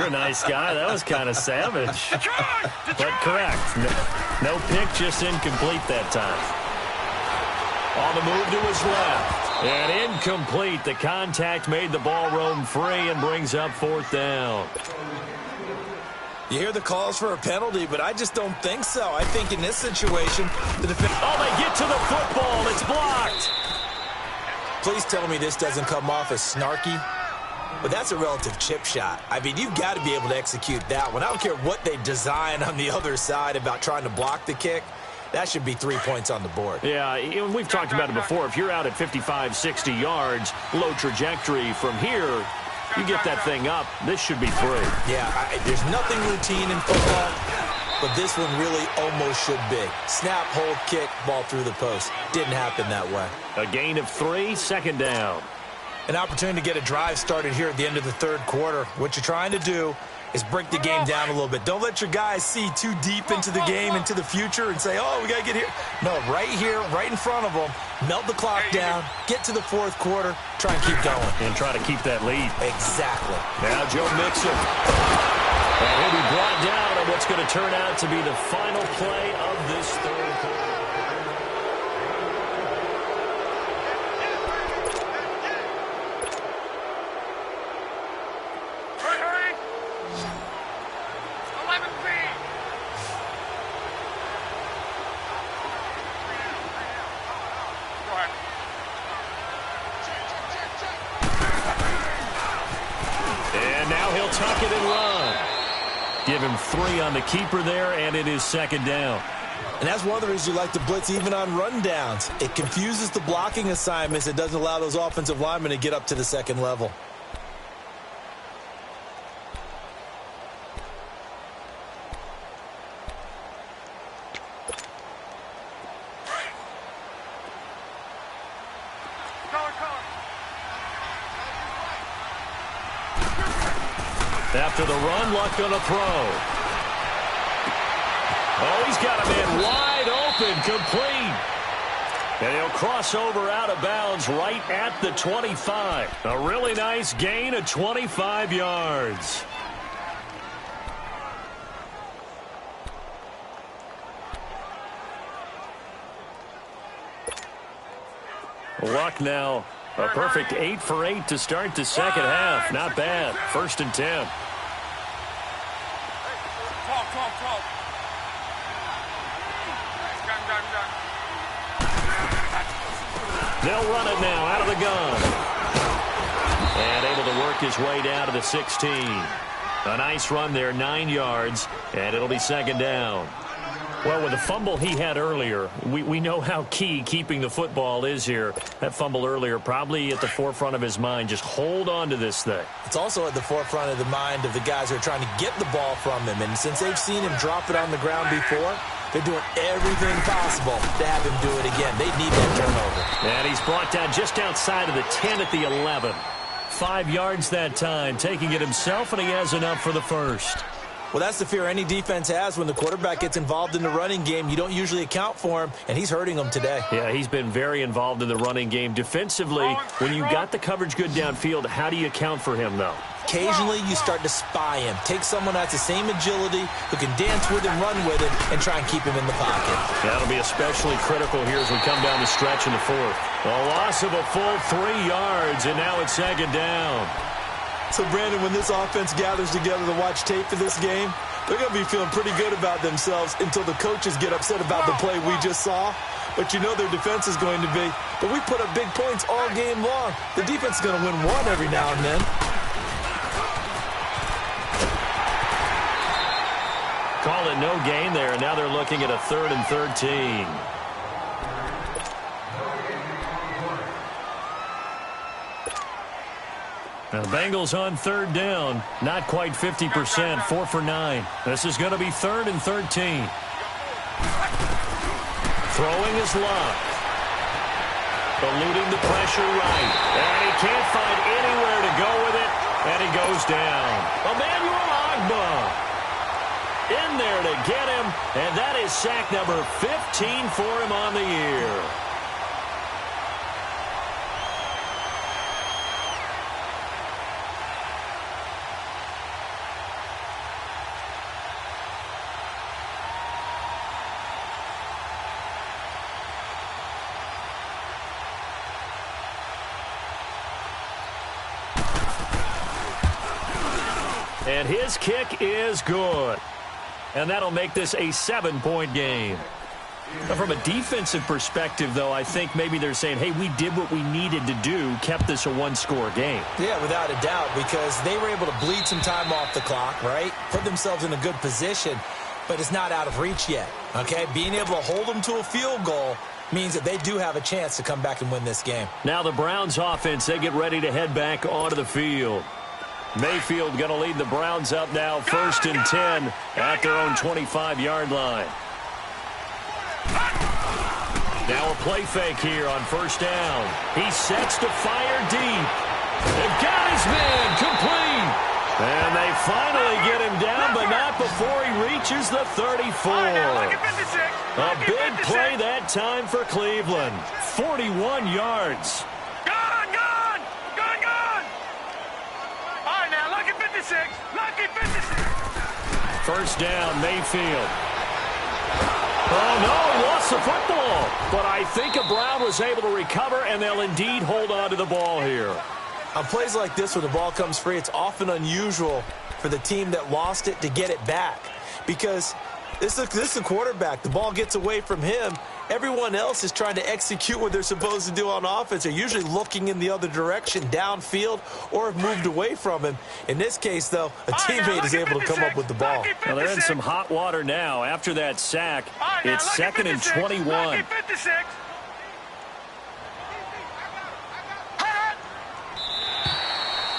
a nice guy. That was kind of savage. But correct. No pick, just incomplete that time. On the move to his left. And incomplete. The contact made the ball roam free and brings up 4th down. You hear the calls for a penalty, but I just don't think so. I think in this situation, the defense... Oh, they get to the football. It's blocked. Please tell me this doesn't come off as snarky. But that's a relative chip shot. I mean, you've got to be able to execute that one. I don't care what they design on the other side about trying to block the kick. That should be 3 points on the board. Yeah, we've talked about it before. If you're out at 55, 60 yards, low trajectory from here, you get that thing up, this should be through. Yeah, there's nothing routine in football, but this one really almost should be. Snap, hold, kick, ball through the post. Didn't happen that way. A gain of 3, 2nd down. An opportunity to get a drive started here at the end of the 3rd quarter. What you're trying to do is break the game down a little bit. Don't let your guys see too deep into the game, into the future, and say, oh, we got to get here. No, right here, right in front of them, melt the clock down, get to the 4th quarter, try and keep going. And try to keep that lead. Exactly. Now Joe Mixon. And he'll be brought down on what's going to turn out to be the final play of this 3rd quarter. Tuck it and run. Give him 3 on the keeper there, and it is 2nd down. And that's one of the reasons you like to blitz even on rundowns. It confuses the blocking assignments. It doesn't allow those offensive linemen to get up to the 2nd level. After the run, Luck gonna throw. Oh, he's got a man wide open, complete. And he'll cross over out of bounds right at the 25. A really nice gain of 25 yards. Luck now. A perfect 8 for 8 to start the 2nd half. Not bad. 1st and 10. They'll run it now out of the gun. And able to work his way down to the 16. A nice run there, 9 yards, and it'll be 2nd down. Well, with the fumble he had earlier, we know how key keeping the football is here. That fumble earlier probably at the forefront of his mind. Just hold on to this thing. It's also at the forefront of the mind of the guys who are trying to get the ball from him. And since they've seen him drop it on the ground before, they're doing everything possible to have him do it again. They need that turnover. And he's brought down just outside of the 10 at the 11. 5 yards that time, taking it himself, and he has enough for the 1st. Well, that's the fear any defense has when the quarterback gets involved in the running game. You don't usually account for him, and he's hurting them today. Yeah, he's been very involved in the running game. Defensively, when you got the coverage good downfield, how do you account for him, though? Occasionally, you start to spy him. Take someone that's the same agility, who can dance with him, run with him, and try and keep him in the pocket. That'll be especially critical here as we come down the stretch in the 4th. A loss of a full 3 yards, and now it's 2nd down. So, Brandon, when this offense gathers together to watch tape for this game, they're going to be feeling pretty good about themselves until the coaches get upset about the play we just saw. But you know their defense is going to be, but we put up big points all game long. The defense is going to win one every now and then. Call it no gain there, and now they're looking at a 3rd and 13. Now the Bengals on 3rd down. Not quite 50%. 4 for 9. This is going to be 3rd and 13. Throwing his luck. Eluding the pressure right. And he can't find anywhere to go with it. And he goes down. Emmanuel Agba in there to get him. And that is sack number 15 for him on the year. And his kick is good. And that'll make this a 7-point game. Now, from a defensive perspective, though, I think maybe they're saying, hey, we did what we needed to do, kept this a one-score game. Yeah, without a doubt, because they were able to bleed some time off the clock, right? Put themselves in a good position, but it's not out of reach yet, okay? Being able to hold them to a field goal means that they do have a chance to come back and win this game. Now the Browns offense, they get ready to head back onto the field. Mayfield going to lead the Browns up now, 1st and 10 at their own 25-yard line. Now a play fake here on 1st down. He sets to fire deep. They've got his man complete. And they finally get him down, but not before he reaches the 34. A big play that time for Cleveland. 41 yards. First down, Mayfield. Oh, no, he lost the football. But I think a Brown was able to recover, and they'll indeed hold on to the ball here. On plays like this, when the ball comes free, it's often unusual for the team that lost it to get it back. Because this is the quarterback. The ball gets away from him. Everyone else is trying to execute what they're supposed to do on offense. They're usually looking in the other direction, downfield, or have moved away from him. In this case, though, a teammate is able to come up with the ball. Well, they're in some hot water now. After that sack, it's 2nd and 21.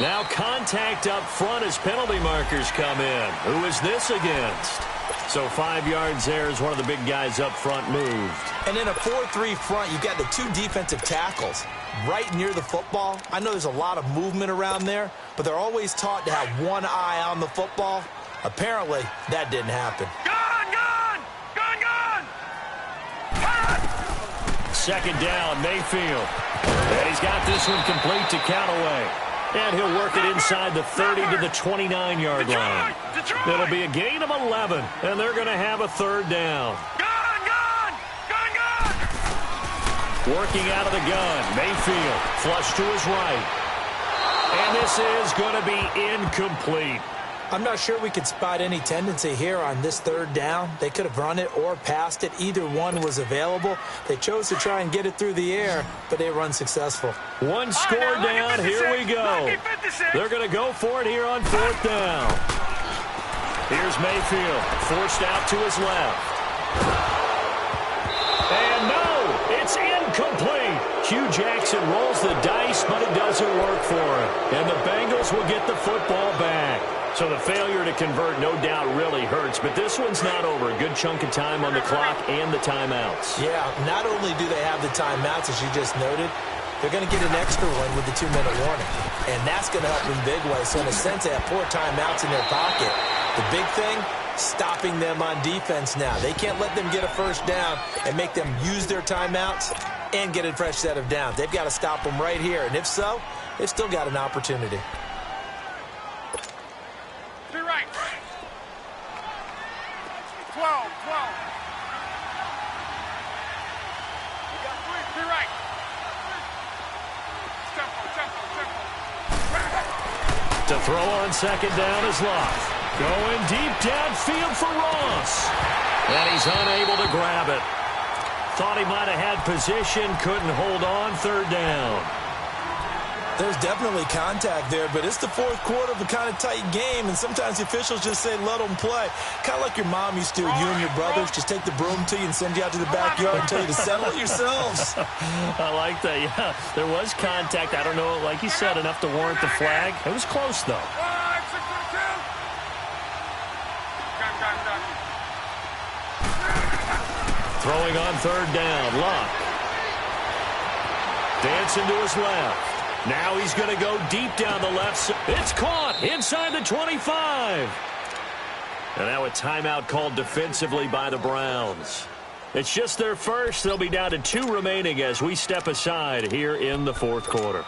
Now contact up front as penalty markers come in. Who is this against? So 5 yards there as one of the big guys up front moved. And in a 4-3 front, you've got the 2 defensive tackles right near the football. I know there's a lot of movement around there, but they're always taught to have one eye on the football. Apparently, that didn't happen. Second down, Mayfield. And he's got this one complete to Callaway. And he'll work it inside the 30 to the 29-yard line. It'll be a gain of 11, and they're going to have a 3rd down. Working out of the gun, Mayfield, flush to his right. And this is going to be incomplete. I'm not sure we could spot any tendency here on this 3rd down. They could have run it or passed it. Either one was available. They chose to try and get it through the air, but they were unsuccessful. One score down. Here we go. They're going to go for it here on 4th down. Here's Mayfield, forced out to his left. And no, it's incomplete. Hugh Jackson rolls the dice, but it doesn't work for him. And the Bengals will get the football back. So the failure to convert, no doubt, really hurts. But this one's not over. A good chunk of time on the clock and the timeouts. Yeah, not only do they have the timeouts, as you just noted, they're going to get an extra one with the 2-minute warning. And that's going to help in big ways. So in a sense, they have 4 timeouts in their pocket. The big thing, stopping them on defense now. They can't let them get a 1st down and make them use their timeouts and get a fresh set of downs. They've got to stop them right here. And if so, they've still got an opportunity. To throw on 2nd down is Love. Going deep downfield for Ross. And he's unable to grab it. Thought he might have had position, couldn't hold on. 3rd down. There's definitely contact there, but it's the 4th quarter of a kind of tight game, and sometimes the officials just say, let them play. Kind of like your mom used to, you and your brothers, just take the broom to you and send you out to the backyard and tell you to settle it yourselves. I like that, yeah. There was contact. I don't know, like you said, enough to warrant the flag. It was close, though. Throwing on third down, Luck. Dancing to his left. Now he's going to go deep down the left side. It's caught inside the 25. And now a timeout called defensively by the Browns. It's just their first. They'll be down to 2 remaining as we step aside here in the fourth quarter.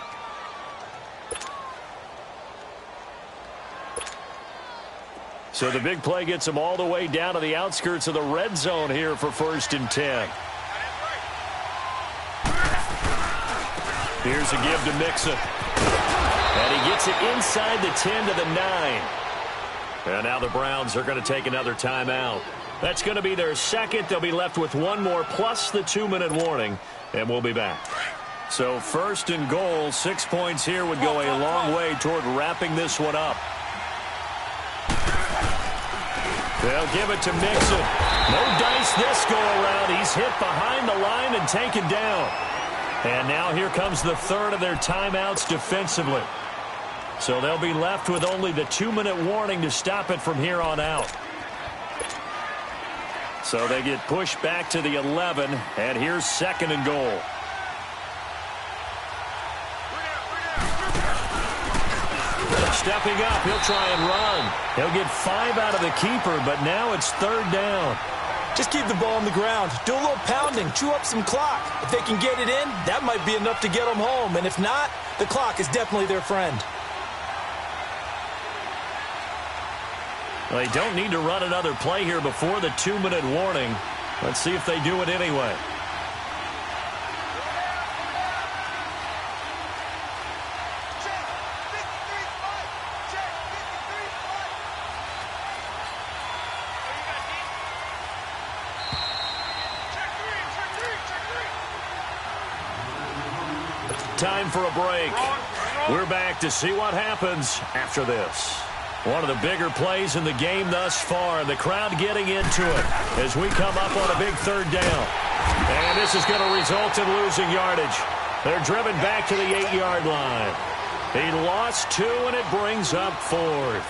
So the big play gets them all the way down to the outskirts of the red zone here for 1st and 10. Here's a give to Mixon. And he gets it inside the 10 to the 9. And now the Browns are going to take another timeout. That's going to be their second. They'll be left with 1 more plus the 2-minute warning. And we'll be back. So 1st and goal, 6 points here would go a long way toward wrapping this one up. They'll give it to Mixon. No dice this go around. He's hit behind the line and taken down. And now here comes the third of their timeouts defensively. So they'll be left with only the 2-minute warning to stop it from here on out. So they get pushed back to the 11, and here's 2nd and goal. Stepping up, he'll try and run. He'll get 5 out of the keeper, but now it's 3rd down. Just keep the ball on the ground. Do a little pounding. Chew up some clock. If they can get it in, that might be enough to get them home. And if not, the clock is definitely their friend. Well, they don't need to run another play here before the 2-minute warning. Let's see if they do it anyway. Time for a break. We're back to see what happens after this. One of the bigger plays in the game thus far. The crowd getting into it as we come up on a big 3rd down. And this is going to result in losing yardage. They're driven back to the 8-yard line. He lost 2, and it brings up 4th.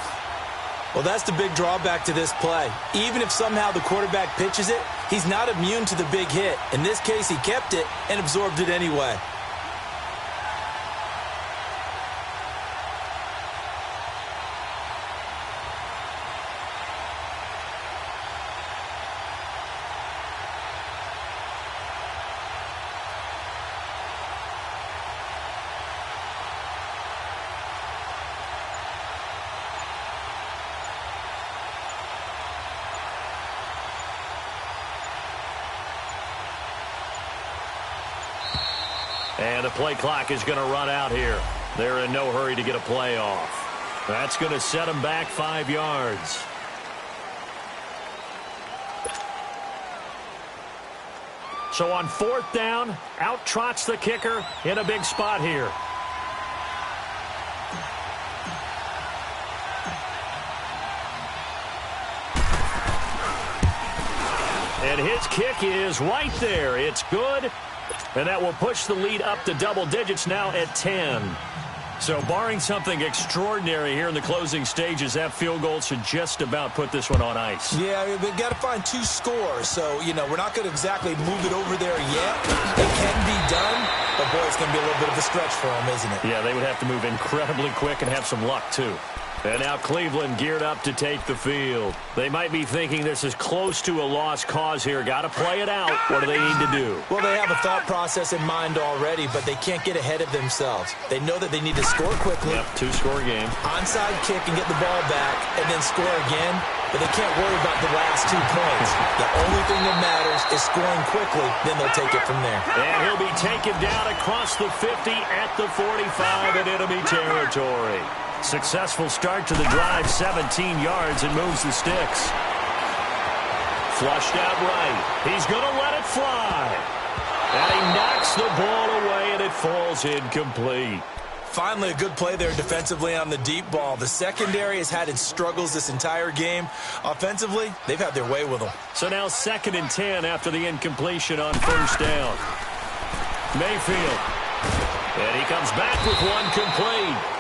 Well, that's the big drawback to this play. Even if somehow the quarterback pitches it, he's not immune to the big hit. In this case, he kept it and absorbed it anyway. And the play clock is going to run out here. They're in no hurry to get a play off. That's going to set them back 5 yards. So on 4th down, out trots the kicker in a big spot here. And his kick is right there. It's good. And that will push the lead up to double digits now at 10. So barring something extraordinary here in the closing stages, that field goal should just about put this one on ice. Yeah, we've got to find 2 scores. So, you know, we're not going to exactly move it over there yet. It can be done, but, boy, it's going to be a little bit of a stretch for them, isn't it? Yeah, they would have to move incredibly quick and have some luck, too. And now Cleveland geared up to take the field. They might be thinking this is close to a lost cause here. Got to play it out. What do they need to do? Well, they have a thought process in mind already, but they can't get ahead of themselves. They know that they need to score quickly. Yep, 2-score game. Onside kick and get the ball back, and then score again. But they can't worry about the last 2 points. The only thing that matters is scoring quickly. Then they'll take it from there. And he'll be taken down across the 50 at the 45 in enemy territory. Successful start to the drive, 17 yards, and moves the sticks. Flushed out right. He's going to let it fly. And he knocks the ball away, and it falls incomplete. Finally, a good play there defensively on the deep ball. The secondary has had its struggles this entire game. Offensively, they've had their way with them. So now 2nd and 10 after the incompletion on 1st down. Mayfield. And he comes back with one complete.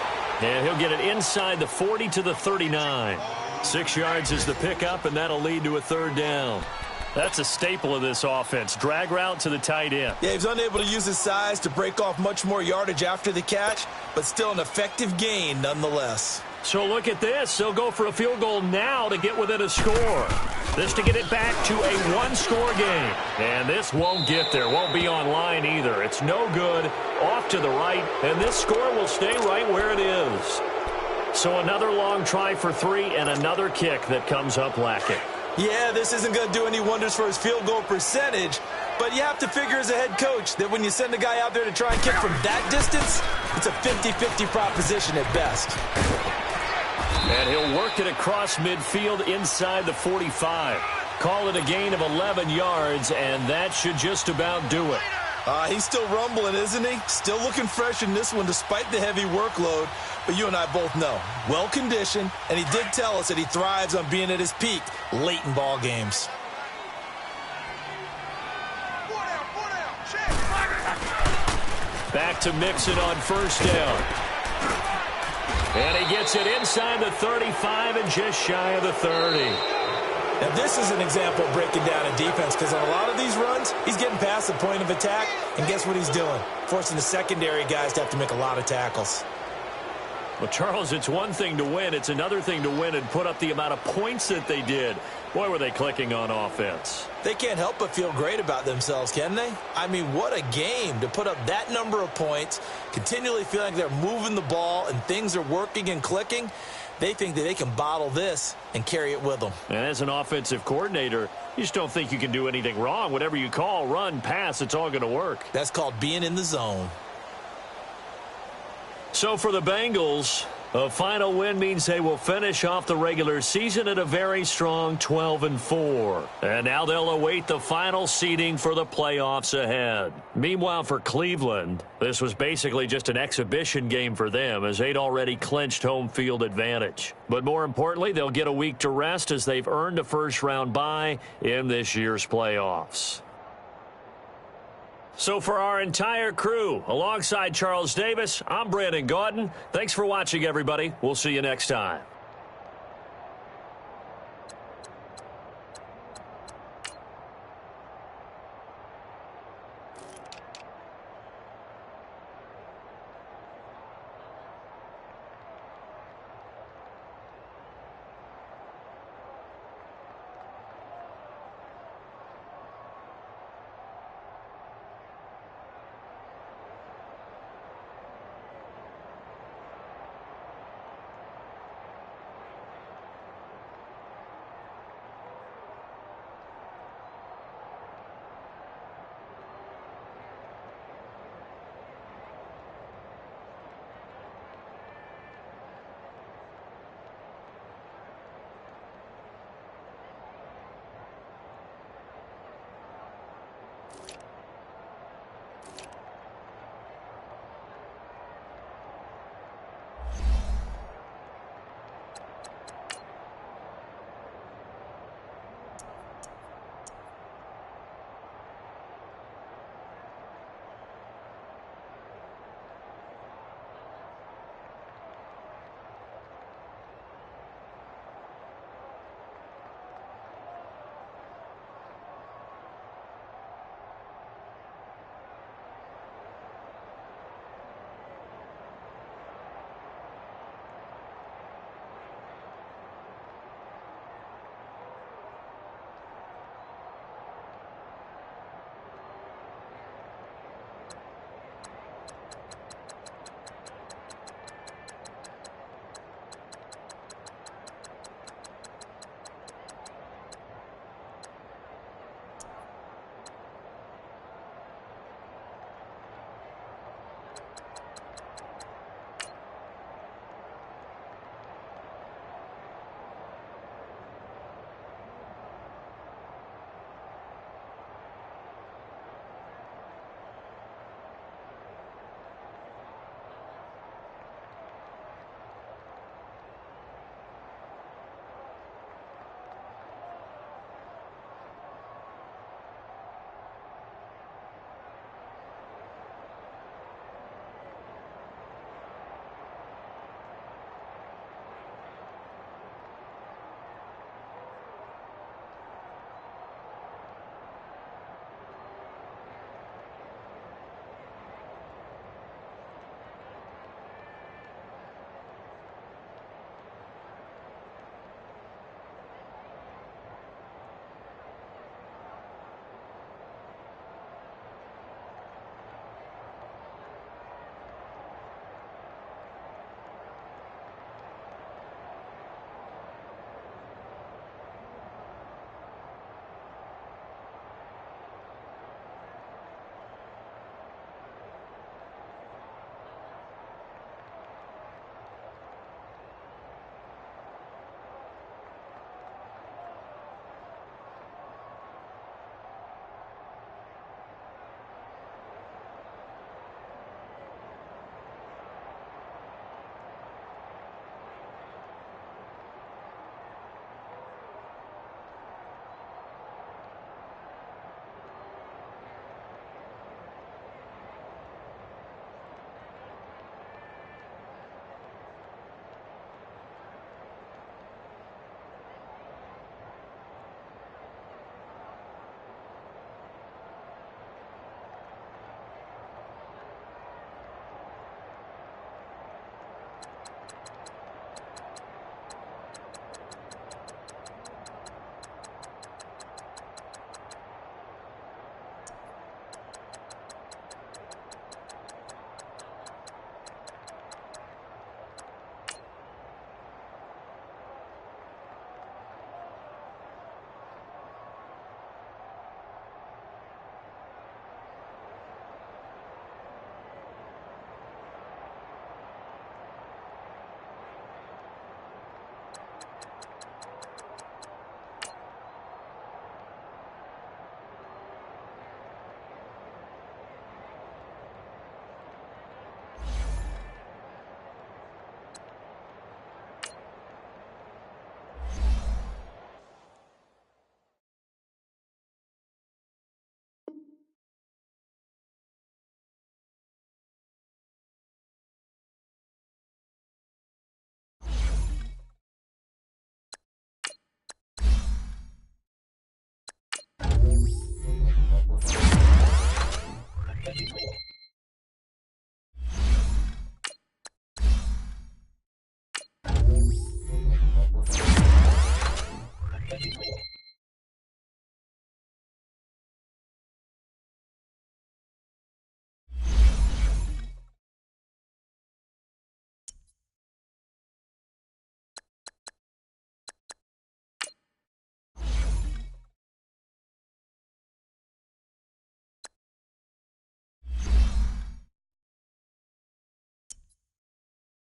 And he'll get it inside the 40 to the 39. 6 yards is the pickup, and that'll lead to a 3rd down. That's a staple of this offense. Drag route to the tight end. Yeah, he was unable to use his size to break off much more yardage after the catch, but still an effective gain nonetheless. So look at this. They'll go for a field goal now to get within a score. This to get it back to a one-score game. And this won't get there. Won't be online either. It's no good. Off to the right. And this score will stay right where it is. So another long try for 3 and another kick that comes up lacking. Yeah, this isn't going to do any wonders for his field goal percentage, but you have to figure as a head coach that when you send a guy out there to try and kick from that distance, it's a 50-50 proposition at best. And he'll work it across midfield inside the 45. Call it a gain of 11 yards, and that should just about do it. He's still rumbling, isn't he? Still looking fresh in this one despite the heavy workload. But you and I both know, well-conditioned, and he did tell us that he thrives on being at his peak late in ball games. Back to Mixon on first down. And he gets it inside the 35 and just shy of the 30. Now, this is an example of breaking down a defense because on a lot of these runs, he's getting past the point of attack, and guess what he's doing? Forcing the secondary guys to have to make a lot of tackles. Well, Charles, it's one thing to win. It's another thing to win and put up the amount of points that they did. Boy, were they clicking on offense. They can't help but feel great about themselves, can they? I mean, what a game to put up that number of points, continually feeling like they're moving the ball and things are working and clicking. They think that they can bottle this and carry it with them. And as an offensive coordinator, you just don't think you can do anything wrong. Whatever you call, run, pass, it's all going to work. That's called being in the zone. So for the Bengals, a final win means they will finish off the regular season at a very strong 12-4. And now they'll await the final seeding for the playoffs ahead. Meanwhile, for Cleveland, this was basically just an exhibition game for them as they'd already clinched home field advantage. But more importantly, they'll get a week to rest as they've earned a first-round bye in this year's playoffs. So for our entire crew, alongside Charles Davis, I'm Brandon Gaudin. Thanks for watching, everybody. We'll see you next time.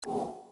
you